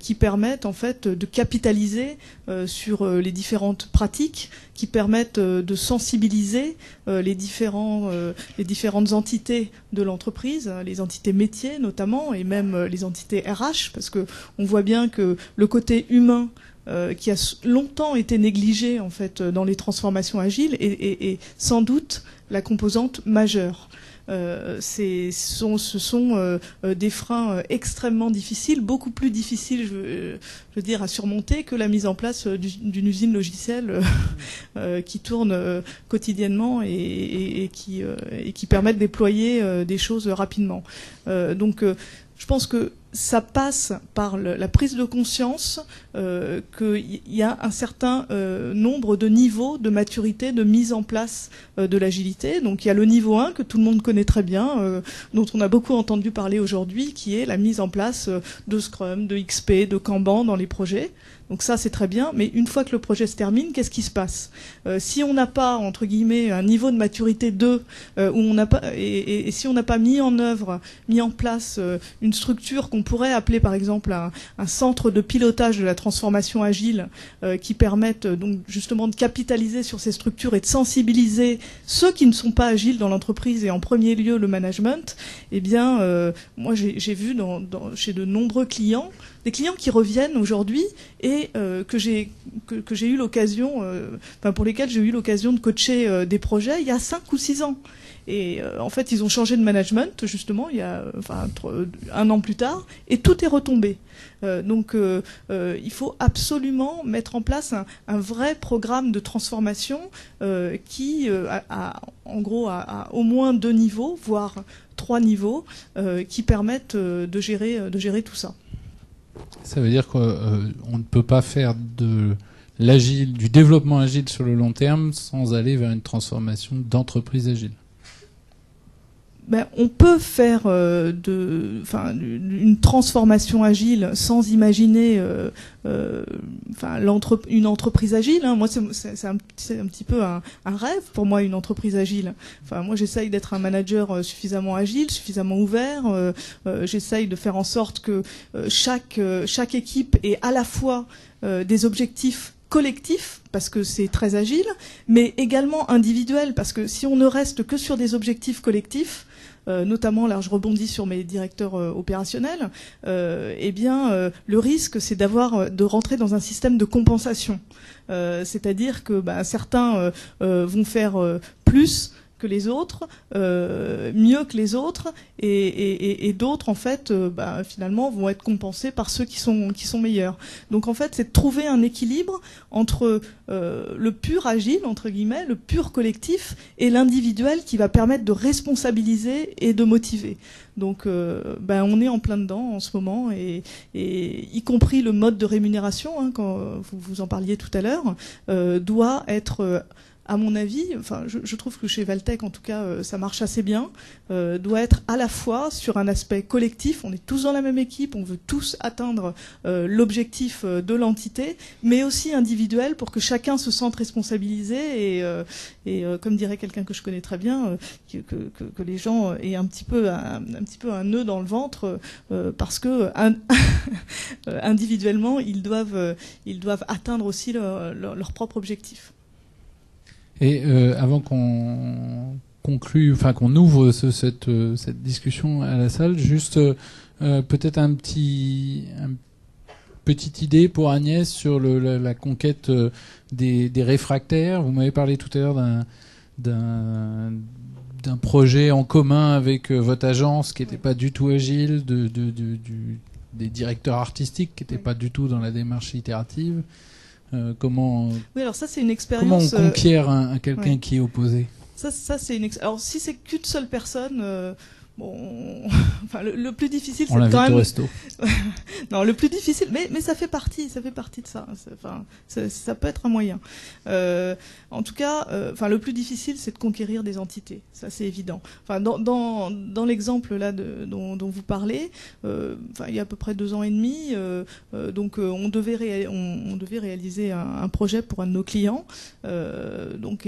qui permettent en fait de capitaliser sur les différentes pratiques, qui permettent de sensibiliser les différentes entités de l'entreprise, les entités métiers notamment, et même les entités RH, parce que on voit bien que le côté humain qui a longtemps été négligé en fait dans les transformations agiles et sans doute la composante majeure. Ce sont des freins extrêmement difficiles, beaucoup plus difficiles, je veux dire, à surmonter que la mise en place d'une usine logicielle qui tourne quotidiennement et qui permet de déployer des choses rapidement. Donc, je pense que ça passe par la prise de conscience qu'il y a un certain nombre de niveaux de maturité, de mise en place de l'agilité. Donc il y a le niveau 1 que tout le monde connaît très bien, dont on a beaucoup entendu parler aujourd'hui, qui est la mise en place de Scrum, de XP, de Kanban dans les projets. Donc ça, c'est très bien, mais une fois que le projet se termine, qu'est-ce qui se passe ? Si on n'a pas, entre guillemets, un niveau de maturité 2, où on n'a pas, et si on n'a pas mis en place une structure qu'on pourrait appeler, par exemple, un centre de pilotage de la transformation agile, qui permette donc justement de capitaliser sur ces structures et de sensibiliser ceux qui ne sont pas agiles dans l'entreprise, et en premier lieu le management, eh bien, moi j'ai vu chez de nombreux clients, des clients qui reviennent aujourd'hui et que j'ai eu l'occasion, pour lesquels j'ai eu l'occasion de coacher des projets il y a 5 ou 6 ans. Et en fait, ils ont changé de management, justement, il y a 1 an plus tard, et tout est retombé. Donc, il faut absolument mettre en place un vrai programme de transformation qui, en gros, a au moins 2 niveaux, voire 3 niveaux, qui permettent de gérer tout ça. Ça veut dire qu'on ne peut pas faire du développement agile sur le long terme sans aller vers une transformation d'entreprise agile. On peut faire une transformation agile sans imaginer une entreprise agile. Hein. Moi, c'est un petit peu un rêve pour moi, une entreprise agile. Moi, j'essaye d'être un manager suffisamment agile, suffisamment ouvert. J'essaye de faire en sorte que chaque équipe ait à la fois des objectifs collectif, parce que c'est très agile, mais également individuel, parce que si on ne reste que sur des objectifs collectifs, notamment, là je rebondis sur mes directeurs opérationnels, le risque c'est de rentrer dans un système de compensation. C'est-à-dire que certains vont faire plus que les autres, mieux que les autres, et d'autres en fait finalement vont être compensés par ceux qui sont meilleurs. Donc en fait c'est de trouver un équilibre entre le pur agile entre guillemets, le pur collectif, et l'individuel qui va permettre de responsabiliser et de motiver. Donc on est en plein dedans en ce moment, et y compris le mode de rémunération, hein, quand vous en parliez tout à l'heure, doit être à mon avis, enfin, je trouve que chez Valtech, en tout cas, ça marche assez bien, doit être à la fois sur un aspect collectif, on est tous dans la même équipe, on veut tous atteindre l'objectif de l'entité, mais aussi individuel pour que chacun se sente responsabilisé et comme dirait quelqu'un que je connais très bien, que les gens aient un petit peu un nœud dans le ventre parce que individuellement ils doivent atteindre aussi leur propre objectif. Et avant qu'on conclue, enfin qu'on ouvre cette discussion à la salle, juste peut-être une petite idée pour Agnès sur la conquête des réfractaires. Vous m'avez parlé tout à l'heure d'un projet en commun avec votre agence qui n'était pas du tout agile, des directeurs artistiques qui n'étaient pas du tout dans la démarche itérative. Comment alors ça c'est une expérience. Comment on conquiert quelqu'un qui est opposé? Ça c'est alors si c'est qu'une seule personne. Enfin, le plus difficile, c'est quand même. Au resto. Non, le plus difficile, mais ça fait partie de ça. Enfin, ça peut être un moyen. En tout cas, enfin, le plus difficile, c'est de conquérir des entités. Ça, c'est évident. Enfin, dans l'exemple là dont vous parlez, enfin, il y a à peu près 2 ans et demi, donc on devait réaliser un projet pour un de nos clients. Donc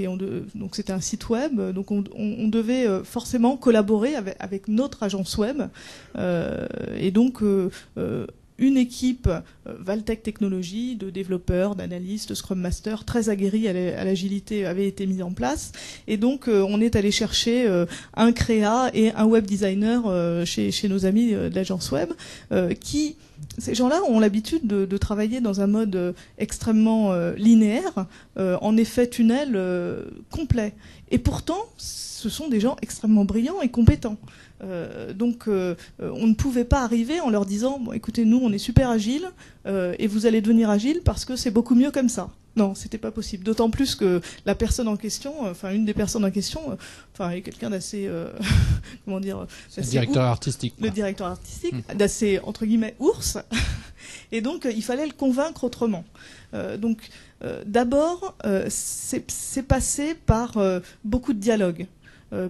c'était un site web. Donc on devait forcément collaborer avec notre agence web et donc une équipe Valtech Technologies de développeurs, d'analystes, de Scrum Master très aguerris à l'agilité avait été mise en place et donc on est allé chercher un créa et un web designer chez nos amis de l'agence web qui ces gens-là ont l'habitude de travailler dans un mode extrêmement linéaire, en effet tunnel complet. Et pourtant, ce sont des gens extrêmement brillants et compétents. Donc on ne pouvait pas arriver en leur disant bon, écoutez, nous on est super agile et vous allez devenir agile parce que c'est beaucoup mieux comme ça. Non, c'était pas possible. D'autant plus que la personne en question, enfin une des personnes en question, enfin est quelqu'un d'assez, comment dire, le directeur artistique. Le directeur artistique, d'assez entre guillemets ours. Et donc il fallait le convaincre autrement. Donc d'abord, c'est passé par beaucoup de dialogue,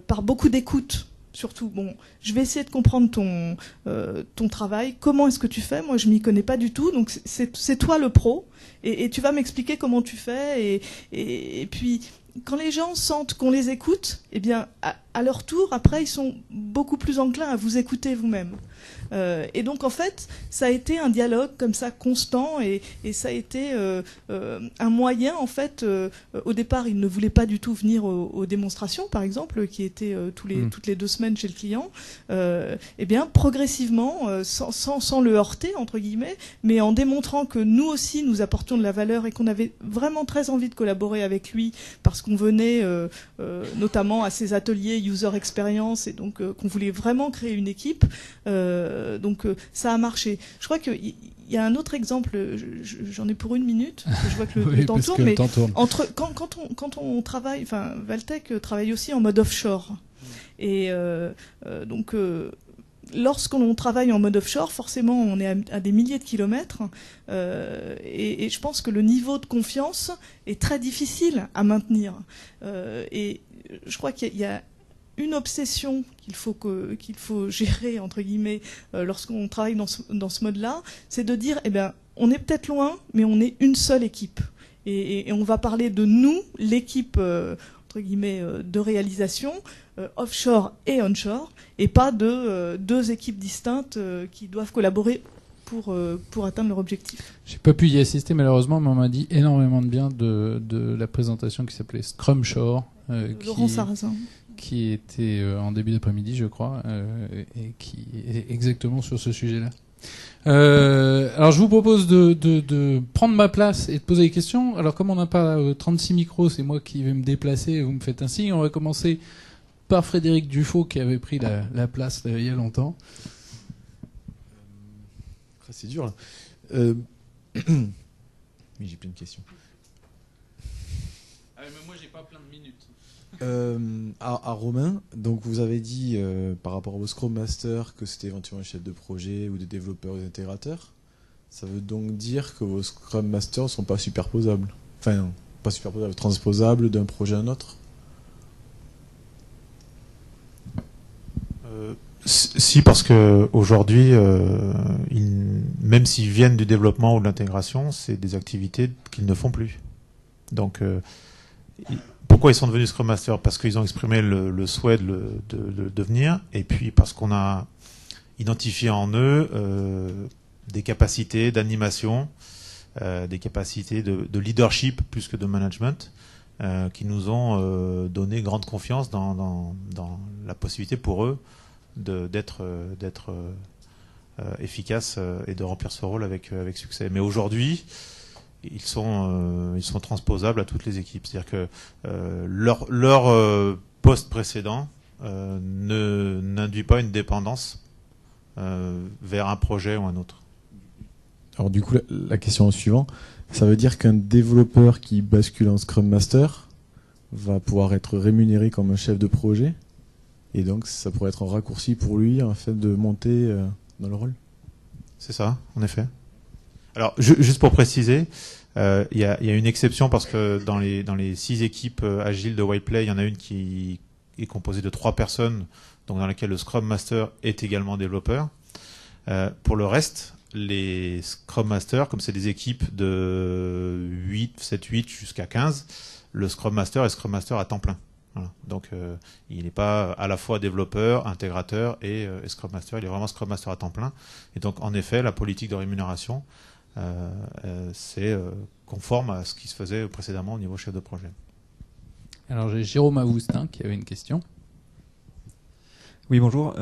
par beaucoup d'écoute. Surtout, bon, je vais essayer de comprendre ton travail. Comment est-ce que tu fais? Moi, je m'y connais pas du tout. Donc, c'est toi le pro, et tu vas m'expliquer comment tu fais. Et puis, quand les gens sentent qu'on les écoute, eh bien, à leur tour, après, ils sont beaucoup plus enclins à vous écouter vous-même. Et donc, en fait, ça a été un dialogue comme ça constant, et ça a été un moyen, en fait. Au départ, ils ne voulaient pas du tout venir aux démonstrations, par exemple, qui étaient toutes les 2 semaines chez le client. Eh bien, progressivement, sans le heurter entre guillemets, mais en démontrant que nous aussi nous apportions de la valeur et qu'on avait vraiment très envie de collaborer avec lui parce qu'on venait notamment à ses ateliers user experience et donc qu'on voulait vraiment créer une équipe. Donc ça a marché. Je crois qu'il y a un autre exemple, j'en ai pour 1 minute, parce que je vois que le temps tourne, mais quand on travaille, enfin Valtech travaille aussi en mode offshore. Et donc lorsqu'on travaille en mode offshore, forcément on est à des milliers de kilomètres et je pense que le niveau de confiance est très difficile à maintenir. Et je crois qu'il y a une obsession qu'il faut gérer entre guillemets lorsqu'on travaille dans ce mode-là, c'est de dire eh ben on est peut-être loin, mais on est une seule équipe et on va parler de nous, l'équipe entre guillemets de réalisation offshore et onshore, et pas de 2 équipes distinctes qui doivent collaborer pour atteindre leur objectif. J'ai pas pu y assister malheureusement, mais on m'a dit énormément de bien de la présentation qui s'appelait Scrum Shore, Laurent Sarrazin, qui était en début d'après-midi, je crois, et qui est exactement sur ce sujet-là. Alors je vous propose de prendre ma place et de poser des questions. Alors comme on n'a pas 36 micros, c'est moi qui vais me déplacer et vous me faites un signe. On va commencer par Frédéric Dufaux qui avait pris la place il y a longtemps. C'est dur là. Mais j'ai plein de questions. Ah, mais moi j'ai pas plein de minutes. À Romain, donc vous avez dit par rapport au Scrum Master que c'était éventuellement un chef de projet ou des développeurs ou des intégrateurs. Ça veut donc dire que vos Scrum Masters ne sont pas superposables. Enfin, pas superposable, transposable d'un projet à un autre? Si, parce que aujourd'hui, même s'ils viennent du développement ou de l'intégration, c'est des activités qu'ils ne font plus. Donc, pourquoi ils sont devenus Scrum Master? Parce qu'ils ont exprimé le souhait de devenir, et puis parce qu'on a identifié en eux des capacités d'animation, des capacités de leadership plus que de management, qui nous ont donné grande confiance dans la possibilité pour eux d'être efficaces et de remplir ce rôle avec succès. Mais aujourd'hui, ils sont transposables à toutes les équipes. C'est-à-dire que leur poste précédent n'induit pas une dépendance vers un projet ou un autre. Alors du coup, la question suivante, ça veut dire qu'un développeur qui bascule en Scrum Master va pouvoir être rémunéré comme un chef de projet, et donc ça pourrait être un raccourci pour lui en fait de monter dans le rôle? C'est ça, en effet. Alors, juste pour préciser, il y a une exception parce que dans les 6 équipes agiles de Whiteplay, il y en a une qui est composée de 3 personnes, donc dans laquelle le Scrum Master est également développeur. Pour le reste, les Scrum Masters, comme c'est des équipes de 7, 8 jusqu'à 15, le Scrum Master est Scrum Master à temps plein. Voilà. Donc il n'est pas à la fois développeur, intégrateur et Scrum Master, il est vraiment Scrum Master à temps plein. Et donc en effet, la politique de rémunération, c'est conforme à ce qui se faisait précédemment au niveau chef de projet. Alors j'ai Jérôme Avoustin qui avait une question. Oui, bonjour.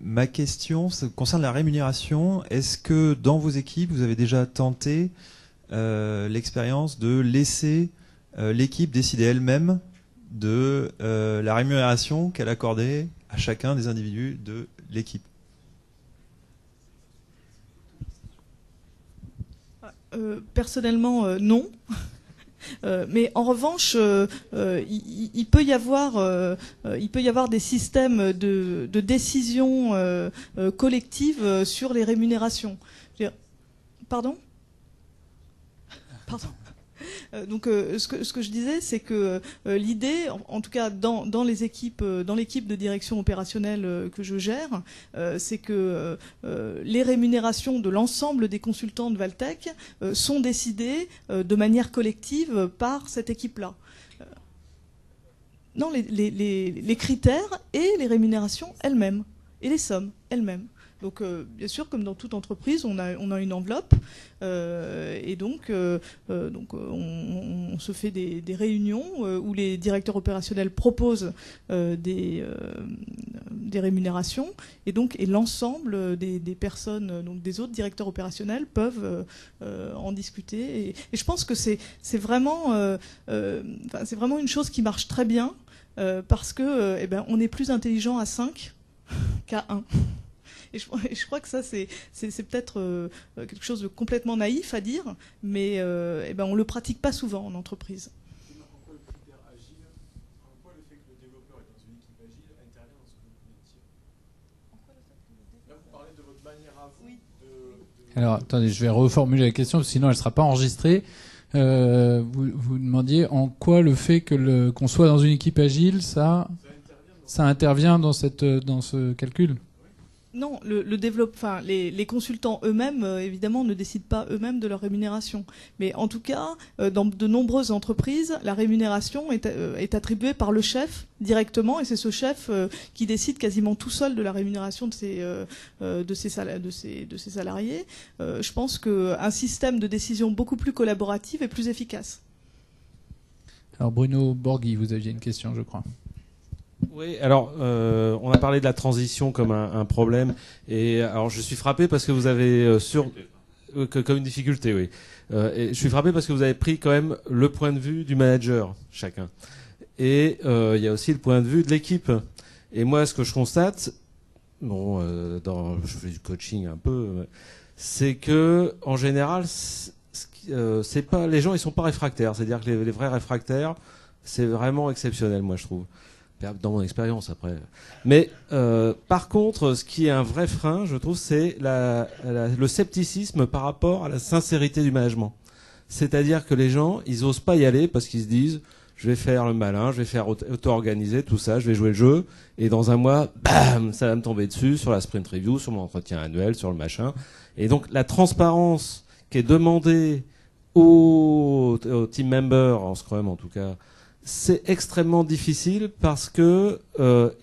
Ma question concerne la rémunération. Est-ce que dans vos équipes, vous avez déjà tenté l'expérience de laisser l'équipe décider elle-même de la rémunération qu'elle accordait à chacun des individus de l'équipe? Personnellement, non. Mais en revanche, il peut y avoir des systèmes de décision collective sur les rémunérations. Pardon ? Pardon. Donc, ce que je disais, c'est que l'idée, en tout cas dans l'équipe de direction opérationnelle que je gère, c'est que les rémunérations de l'ensemble des consultants de Valtech sont décidées de manière collective par cette équipe-là. Non, les critères et les rémunérations elles-mêmes, et les sommes elles-mêmes. Donc, bien sûr, comme dans toute entreprise, on a une enveloppe, et donc on se fait des réunions où les directeurs opérationnels proposent des rémunérations, et l'ensemble des personnes, donc des autres directeurs opérationnels, peuvent en discuter. Et je pense que c'est vraiment une chose qui marche très bien, parce que on est plus intelligent à 5 qu'à 1. Et je crois que ça, c'est peut-être quelque chose de complètement naïf à dire, mais on ne le pratique pas souvent en entreprise. En quoi le critère agile, en quoi le fait que le développeur est dans une équipe agile intervient dans ce que vous venez de dire? Là, vous parlez de votre manière à vous Alors, attendez, je vais reformuler la question, sinon elle ne sera pas enregistrée. Vous demandiez en quoi le fait qu'on soit dans une équipe agile, ça intervient dans ce calcul? Non, les consultants eux-mêmes, évidemment, ne décident pas eux-mêmes de leur rémunération. Mais en tout cas, dans de nombreuses entreprises, la rémunération est attribuée par le chef directement, et c'est ce chef qui décide quasiment tout seul de la rémunération de ses salariés. Je pense qu'un système de décision beaucoup plus collaboratif est plus efficace. Alors Bruno Borghi, vous aviez une question, je crois. Oui, alors on a parlé de la transition comme un problème, et alors je suis frappé parce que vous avez comme une difficulté, oui. Et je suis frappé parce que vous avez pris quand même le point de vue du manager chacun, et il y a aussi le point de vue de l'équipe. Et moi, ce que je constate, je fais du coaching un peu, c'est que en général, c'est pas les gens, ils sont pas réfractaires. C'est-à-dire que les vrais réfractaires, c'est vraiment exceptionnel, moi je trouve. Dans mon expérience après. Mais par contre, ce qui est un vrai frein, je trouve, c'est le scepticisme par rapport à la sincérité du management. C'est-à-dire que les gens, ils osent pas y aller parce qu'ils se disent, je vais faire le malin, je vais faire auto-organiser tout ça, je vais jouer le jeu, et dans un mois, bam, ça va me tomber dessus sur la sprint review, sur mon entretien annuel, sur le machin. Et donc la transparence qui est demandée aux team members, en Scrum en tout cas, c'est extrêmement difficile parce que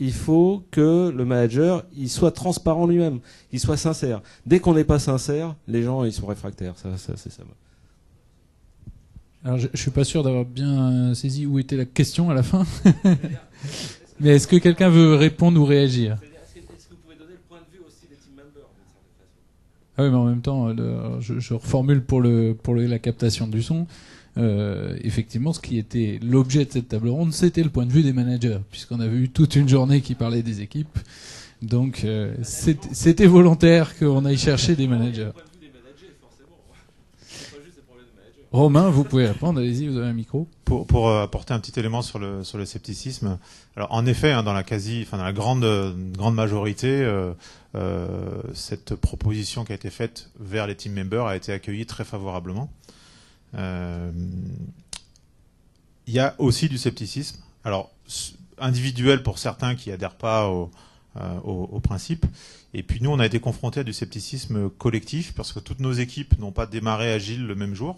il faut que le manager il soit transparent lui-même, il soit sincère. Dès qu'on n'est pas sincère, les gens ils sont réfractaires. Ça c'est ça. Alors je suis pas sûr d'avoir bien saisi où était la question à la fin. Mais est-ce que quelqu'un veut répondre ou réagir? Est-ce que vous pouvez donner le point de vue aussi des team members d'une certaine façon? Ah oui, mais en même temps, je reformule pour la captation du son. Effectivement, ce qui était l'objet de cette table ronde, c'était le point de vue des managers, puisqu'on avait eu toute une journée qui parlait des équipes. Donc, c'était volontaire qu'on aille chercher des managers. Romain, vous pouvez répondre. Allez-y, vous avez un micro. Pour apporter un petit élément sur le scepticisme. Alors, en effet, dans la grande majorité, cette proposition qui a été faite vers les team members a été accueillie très favorablement. Il y a aussi du scepticisme, alors individuel pour certains qui adhèrent pas au principe, et puis nous on a été confrontés à du scepticisme collectif parce que toutes nos équipes n'ont pas démarré Agile le même jour.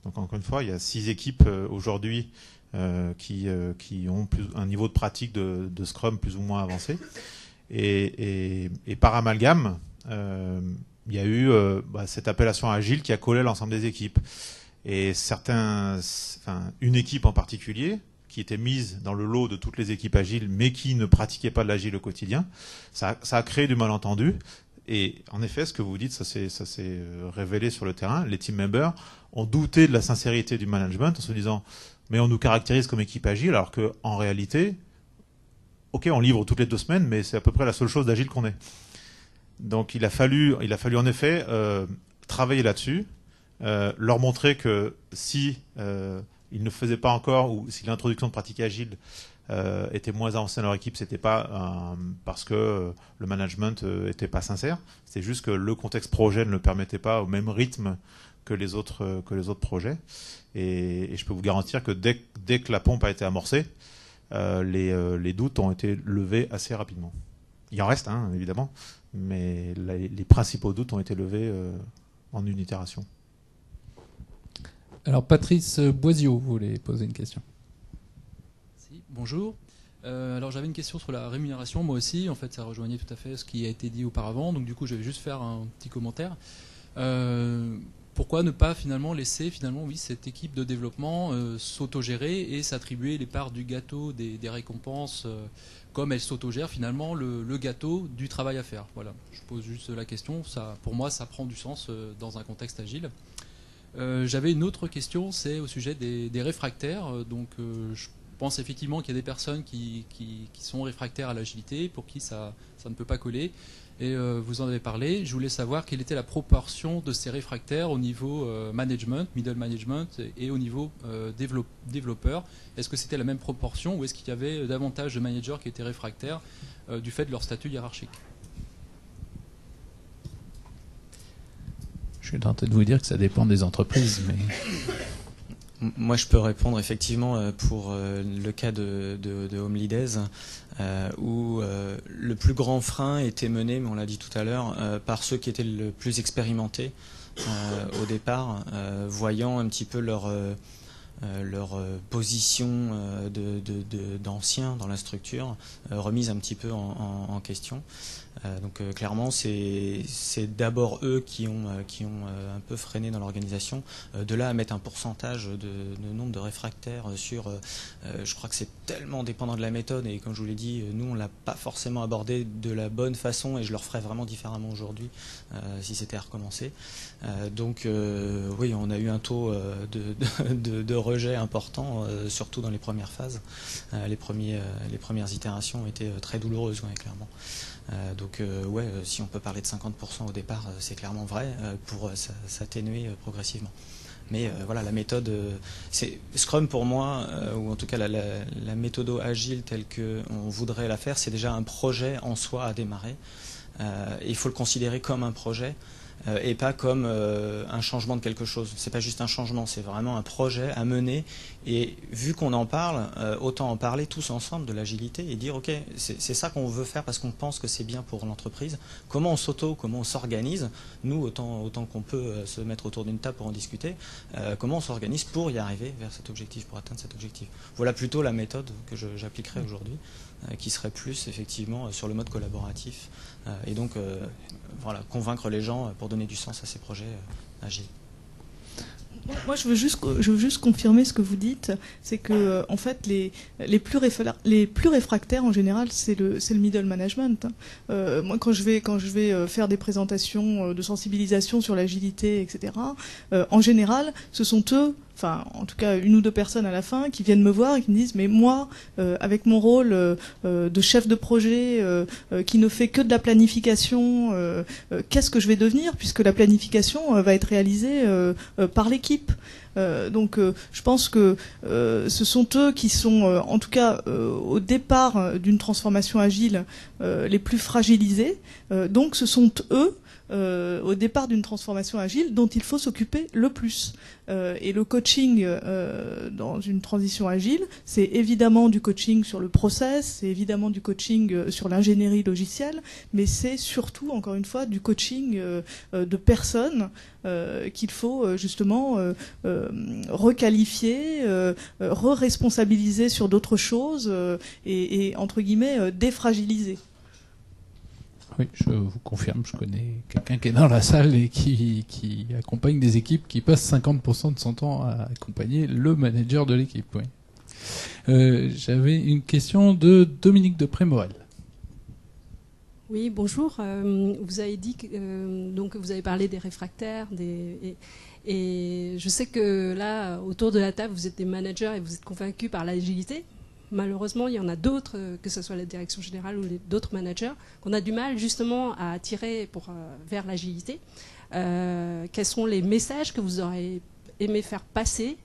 Donc encore une fois, il y a 6 équipes aujourd'hui qui ont un niveau de pratique de Scrum plus ou moins avancé, et par amalgame, il y a eu cette appellation Agile qui a collé l'ensemble des équipes. Et une équipe en particulier, qui était mise dans le lot de toutes les équipes agiles, mais qui ne pratiquait pas de l'agile au quotidien, ça a créé du malentendu. Et en effet, ce que vous dites, ça s'est révélé sur le terrain. Les team members ont douté de la sincérité du management en se disant, mais on nous caractérise comme équipe agile, alors que en réalité, ok, on livre toutes les 2 semaines, mais c'est à peu près la seule chose d'agile qu'on ait. Donc il a fallu en effet travailler là-dessus. Leur montrer que si ils ne faisaient pas encore, ou si l'introduction de pratiques agiles était moins avancée dans leur équipe, c'était pas parce que le management était pas sincère, c'est juste que le contexte projet ne le permettait pas au même rythme que les autres projets. Et je peux vous garantir que dès que la pompe a été amorcée, les doutes ont été levés assez rapidement. Il en reste, évidemment, mais les principaux doutes ont été levés en une itération. Alors Patrice Boisio, vous voulez poser une question? Si, bonjour. Alors j'avais une question sur la rémunération, moi aussi. En fait, ça rejoignait tout à fait ce qui a été dit auparavant. Donc du coup, je vais juste faire un petit commentaire. Pourquoi ne pas finalement laisser cette équipe de développement s'autogérer et s'attribuer les parts du gâteau des récompenses comme elle s'autogère finalement le gâteau du travail à faire. Voilà, je pose juste la question. Ça, pour moi, ça prend du sens dans un contexte agile. J'avais une autre question, c'est au sujet des réfractaires. Donc, je pense effectivement qu'il y a des personnes qui sont réfractaires à l'agilité, pour qui ça ne peut pas coller. Et vous en avez parlé. Je voulais savoir quelle était la proportion de ces réfractaires au niveau management, middle management, et au niveau développeur. Est-ce que c'était la même proportion ou est-ce qu'il y avait davantage de managers qui étaient réfractaires du fait de leur statut hiérarchique? Je suis tenté de vous dire que ça dépend des entreprises, mais... Moi, je peux répondre effectivement pour le cas de Homelidays, où le plus grand frein était mené, mais on l'a dit tout à l'heure, par ceux qui étaient le plus expérimentés au départ, voyant un petit peu leur position d'anciens dans la structure remise un petit peu en question. Donc clairement, c'est d'abord eux qui ont un peu freiné dans l'organisation. De là à mettre un pourcentage de nombre de réfractaires sur, je crois que c'est tellement dépendant de la méthode, et comme je vous l'ai dit, nous on l'a pas forcément abordé de la bonne façon, et je le referais vraiment différemment aujourd'hui si c'était à recommencer. Donc oui, on a eu un taux de rejet important, surtout dans les premières phases. Les premières itérations ont été très douloureuses, ouais, clairement. Donc si on peut parler de 50% au départ, c'est clairement vrai, pour s'atténuer progressivement. Mais voilà, la méthode, c'est Scrum pour moi, ou en tout cas la méthode agile telle qu'on voudrait la faire, c'est déjà un projet en soi à démarrer. Il faut le considérer comme un projet. et pas comme un changement de quelque chose. C'est pas juste un changement, c'est vraiment un projet à mener. Et vu qu'on en parle, autant en parler tous ensemble de l'agilité et dire ok, c'est ça qu'on veut faire parce qu'on pense que c'est bien pour l'entreprise. Comment on s'organise, nous autant qu'on peut se mettre autour d'une table pour en discuter, comment on s'organise pour y arriver vers cet objectif, pour atteindre cet objectif. Voilà plutôt la méthode que j'appliquerai aujourd'hui, qui serait plus effectivement sur le mode collaboratif et donc voilà, convaincre les gens pour donner du sens à ces projets agiles. Moi, je veux juste confirmer ce que vous dites, c'est que en fait, les plus réfractaires en général, c'est le middle management. Moi, quand je vais faire des présentations de sensibilisation sur l'agilité, etc., en général, ce sont eux, enfin, en tout cas, une ou deux personnes à la fin, qui viennent me voir et qui me disent, mais moi, avec mon rôle de chef de projet, qui ne fait que de la planification, qu'est-ce que je vais devenir, puisque la planification va être réalisée par l'équipe. Donc je pense que ce sont eux qui sont, en tout cas au départ d'une transformation agile, les plus fragilisés. Donc ce sont eux, au départ d'une transformation agile, dont il faut s'occuper le plus. Et le coaching dans une transition agile, c'est évidemment du coaching sur le process, c'est évidemment du coaching sur l'ingénierie logicielle, mais c'est surtout, encore une fois, du coaching de personnes qu'il faut justement requalifier, re-responsabiliser sur d'autres choses et entre guillemets défragiliser. Oui, je vous confirme, je connais quelqu'un qui est dans la salle et qui accompagne des équipes qui passent 50% de son temps à accompagner le manager de l'équipe. Oui. J'avais une question de Dominique de Prémorel. Oui, bonjour. Vous avez dit que donc vous avez parlé des réfractaires, et je sais que là, autour de la table, vous êtes des managers et vous êtes convaincus par l'agilité. Malheureusement, il y en a d'autres, que ce soit la direction générale ou d'autres managers, qu'on a du mal justement à attirer vers l'agilité. Quels sont les messages que vous auriez aimé faire passer,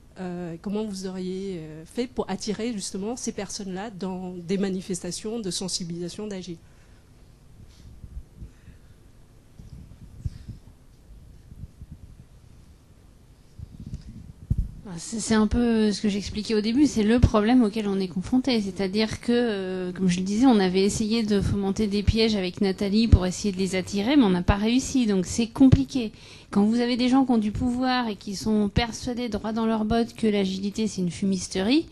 comment vous auriez fait pour attirer justement ces personnes-là dans des manifestations de sensibilisation d'agile? C'est un peu ce que j'expliquais au début, c'est le problème auquel on est confronté. C'est-à-dire que, comme je le disais, on avait essayé de fomenter des pièges avec Nathalie pour essayer de les attirer, mais on n'a pas réussi. Donc c'est compliqué. Quand vous avez des gens qui ont du pouvoir et qui sont persuadés droit dans leurs bottes que l'agilité c'est une fumisterie,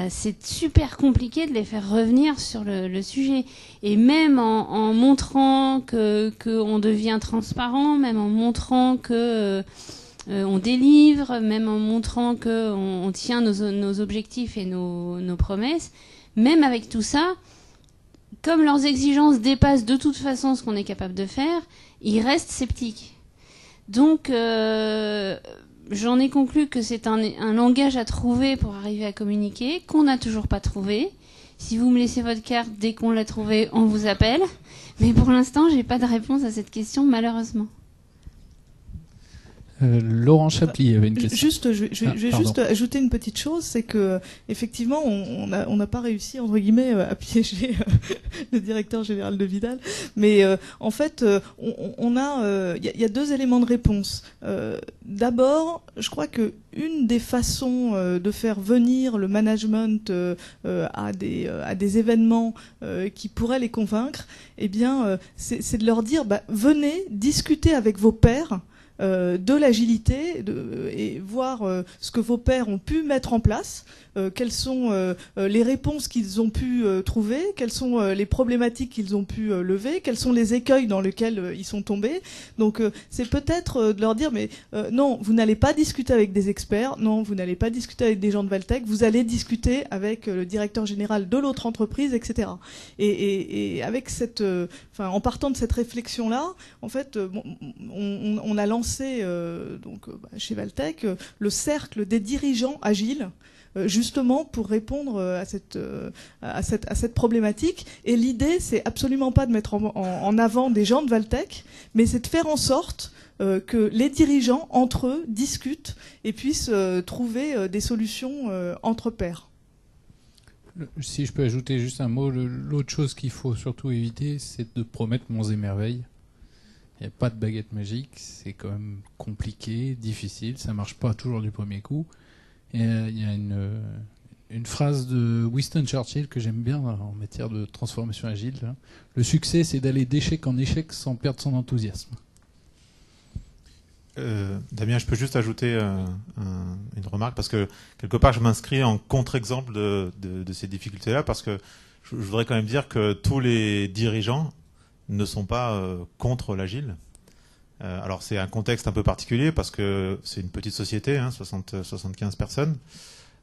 c'est super compliqué de les faire revenir sur le sujet. Et même en montrant qu'on devient transparent, même en montrant que... on délivre, même en montrant qu'on tient nos objectifs et nos promesses. Même avec tout ça, comme leurs exigences dépassent de toute façon ce qu'on est capable de faire, ils restent sceptiques. Donc, j'en ai conclu que c'est un langage à trouver pour arriver à communiquer, qu'on n'a toujours pas trouvé. Si vous me laissez votre carte, dès qu'on l'a trouvé, on vous appelle. Mais pour l'instant, j'ai pas de réponse à cette question, malheureusement. Laurent Chaply avait une question. Je vais juste ajouter une petite chose, c'est que effectivement on n'a pas réussi entre guillemets à piéger le directeur général de Vidal, mais en fait il y a deux éléments de réponse. D'abord, je crois que une des façons de faire venir le management à des événements qui pourraient les convaincre, eh bien c'est de leur dire venez discuter avec vos pairs de l'agilité et voir ce que vos pairs ont pu mettre en place, quelles sont les réponses qu'ils ont pu trouver, quelles sont les problématiques qu'ils ont pu lever, quels sont les écueils dans lesquels ils sont tombés. Donc c'est peut-être de leur dire mais non, vous n'allez pas discuter avec des experts, non, vous n'allez pas discuter avec des gens de Valtech, vous allez discuter avec le directeur général de l'autre entreprise, etc. Et avec en partant de cette réflexion-là, en fait, on a lancé chez Valtech le cercle des dirigeants agiles, justement pour répondre à cette problématique. Et l'idée, c'est absolument pas de mettre en avant des gens de Valtech, mais c'est de faire en sorte que les dirigeants entre eux discutent et puissent trouver des solutions entre pairs. Si je peux ajouter juste un mot, l'autre chose qu'il faut surtout éviter, c'est de promettre monts et merveilles. Il n'y a pas de baguette magique, c'est quand même compliqué, difficile, ça marche pas toujours du premier coup. Et il y a une phrase de Winston Churchill que j'aime bien en matière de transformation agile. Là. Le succès, c'est d'aller d'échec en échec sans perdre son enthousiasme. Damien, je peux juste ajouter une remarque, parce que quelque part je m'inscris en contre-exemple de ces difficultés-là, parce que je voudrais quand même dire que tous les dirigeants ne sont pas contre l'agile. Alors c'est un contexte un peu particulier parce que c'est une petite société, 75 personnes,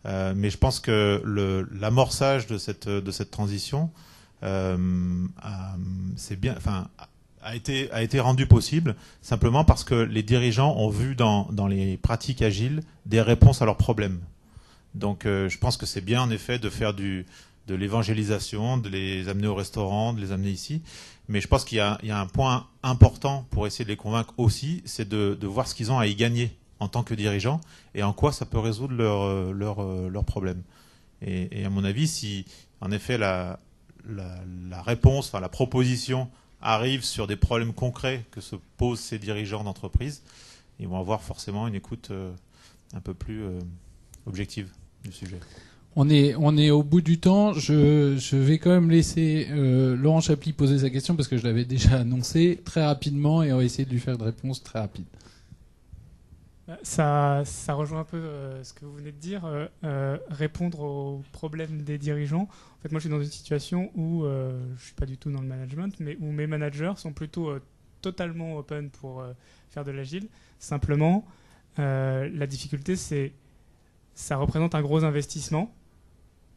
mais je pense que l'amorçage de cette transition c'est bien, enfin, a été rendu possible simplement parce que les dirigeants ont vu dans les pratiques agiles des réponses à leurs problèmes. Donc je pense que c'est bien en effet de faire de l'évangélisation, de les amener au restaurant, de les amener ici. Mais je pense qu'il y a un point important pour essayer de les convaincre aussi, c'est de voir ce qu'ils ont à y gagner en tant que dirigeants et en quoi ça peut résoudre leurs problèmes. Et à mon avis, si en effet la réponse, enfin la proposition arrive sur des problèmes concrets que se posent ces dirigeants d'entreprise, ils vont avoir forcément une écoute un peu plus objective du sujet. On est au bout du temps. Je vais quand même laisser Laurent Chaply poser sa question parce que je l'avais déjà annoncé très rapidement et on va essayer de lui faire une réponse très rapide. Ça rejoint un peu ce que vous venez de dire, répondre aux problèmes des dirigeants. En fait, moi, je suis dans une situation où je suis pas du tout dans le management, mais où mes managers sont plutôt totalement open pour faire de l'agile. Simplement, la difficulté, c'est ça représente un gros investissement.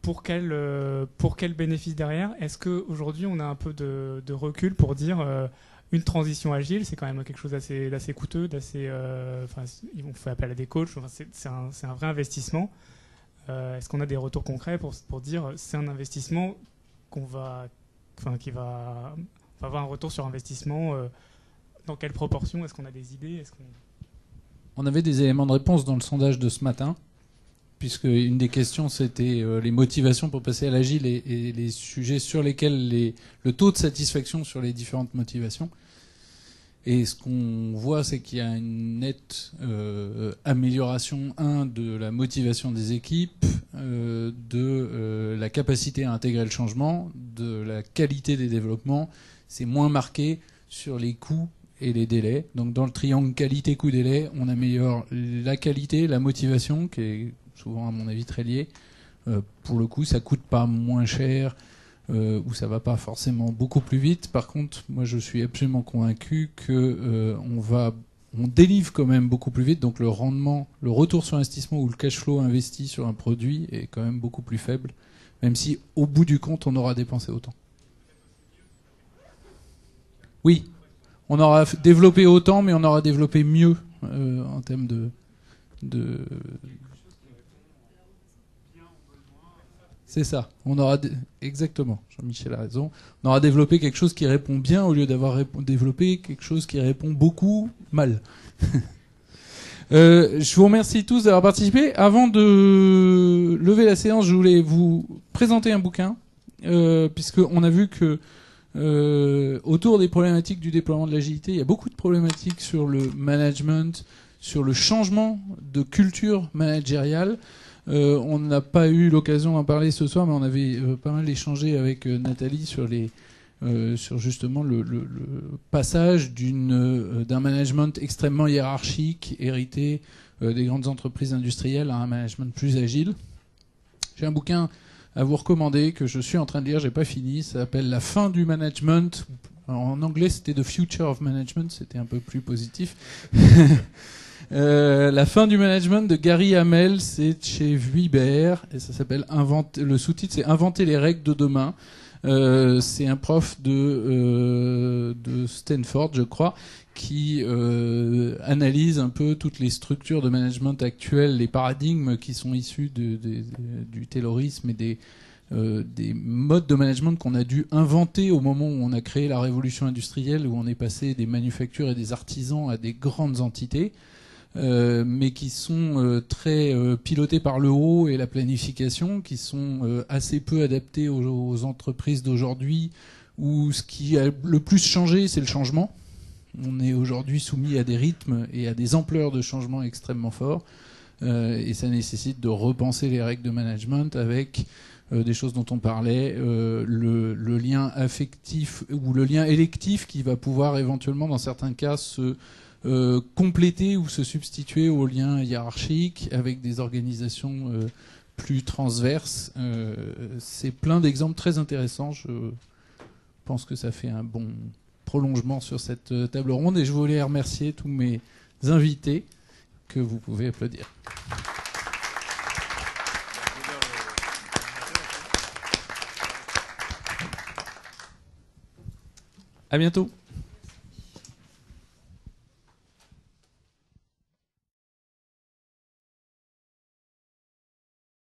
Pour quel bénéfice derrière? Est-ce qu'aujourd'hui, on a un peu de recul pour dire une transition agile, c'est quand même quelque chose d'assez coûteux, on fait appel à des coachs, c'est un vrai investissement. Est-ce qu'on a des retours concrets pour dire c'est un investissement qui va avoir un retour sur investissement, dans quelle proportion? Est-ce qu'on a des idées? On avait des éléments de réponse dans le sondage de ce matin, puisque une des questions c'était les motivations pour passer à l'agile et les sujets sur lesquels le taux de satisfaction sur les différentes motivations. Et ce qu'on voit, c'est qu'il y a une nette amélioration, de la motivation des équipes, de la capacité à intégrer le changement, de la qualité des développements. C'est moins marqué sur les coûts et les délais. Donc dans le triangle qualité-coût-délai, on améliore la qualité, la motivation, qui est souvent à mon avis très liée. Pour le coup, ça coûte pas moins cher, où ça va pas forcément beaucoup plus vite. Par contre, moi je suis absolument convaincu que on délivre quand même beaucoup plus vite, donc le rendement, le retour sur investissement ou le cash flow investi sur un produit est quand même beaucoup plus faible, même si au bout du compte on aura dépensé autant. Oui, on aura développé autant, mais on aura développé mieux en termes de C'est ça. Exactement. Jean-Michel a raison. On aura développé quelque chose qui répond bien au lieu d'avoir développé quelque chose qui répond beaucoup mal. Je vous remercie tous d'avoir participé. Avant de lever la séance, je voulais vous présenter un bouquin, puisqu'on a vu que autour des problématiques du déploiement de l'agilité, il y a beaucoup de problématiques sur le management, sur le changement de culture managériale. On n'a pas eu l'occasion d'en parler ce soir, mais on avait pas mal échangé avec Nathalie sur justement le passage d'un management extrêmement hiérarchique, hérité des grandes entreprises industrielles, à un management plus agile. J'ai un bouquin à vous recommander que je suis en train de lire, j'ai pas fini, ça s'appelle La fin du management. Alors, en anglais, c'était The Future of Management, c'était un peu plus positif. La fin du management de Gary Hamel, c'est chez Vuibert et ça s'appelle le sous-titre c'est Inventer les règles de demain. C'est un prof de Stanford, je crois, qui analyse un peu toutes les structures de management actuelles, les paradigmes qui sont issus du taylorisme et des modes de management qu'on a dû inventer au moment où on a créé la révolution industrielle, où on est passé des manufactures et des artisans à des grandes entités. Mais qui sont très pilotés par le haut et la planification, qui sont assez peu adaptés aux entreprises d'aujourd'hui, où ce qui a le plus changé, c'est le changement. On est aujourd'hui soumis à des rythmes et à des ampleurs de changement extrêmement forts. Et ça nécessite de repenser les règles de management avec des choses dont on parlait, le lien affectif ou le lien électif qui va pouvoir éventuellement, dans certains cas, se compléter ou se substituer au lien hiérarchique avec des organisations plus transverses. C'est plein d'exemples très intéressants. Je pense que ça fait un bon prolongement sur cette table ronde et je voulais remercier tous mes invités que vous pouvez applaudir. À bientôt.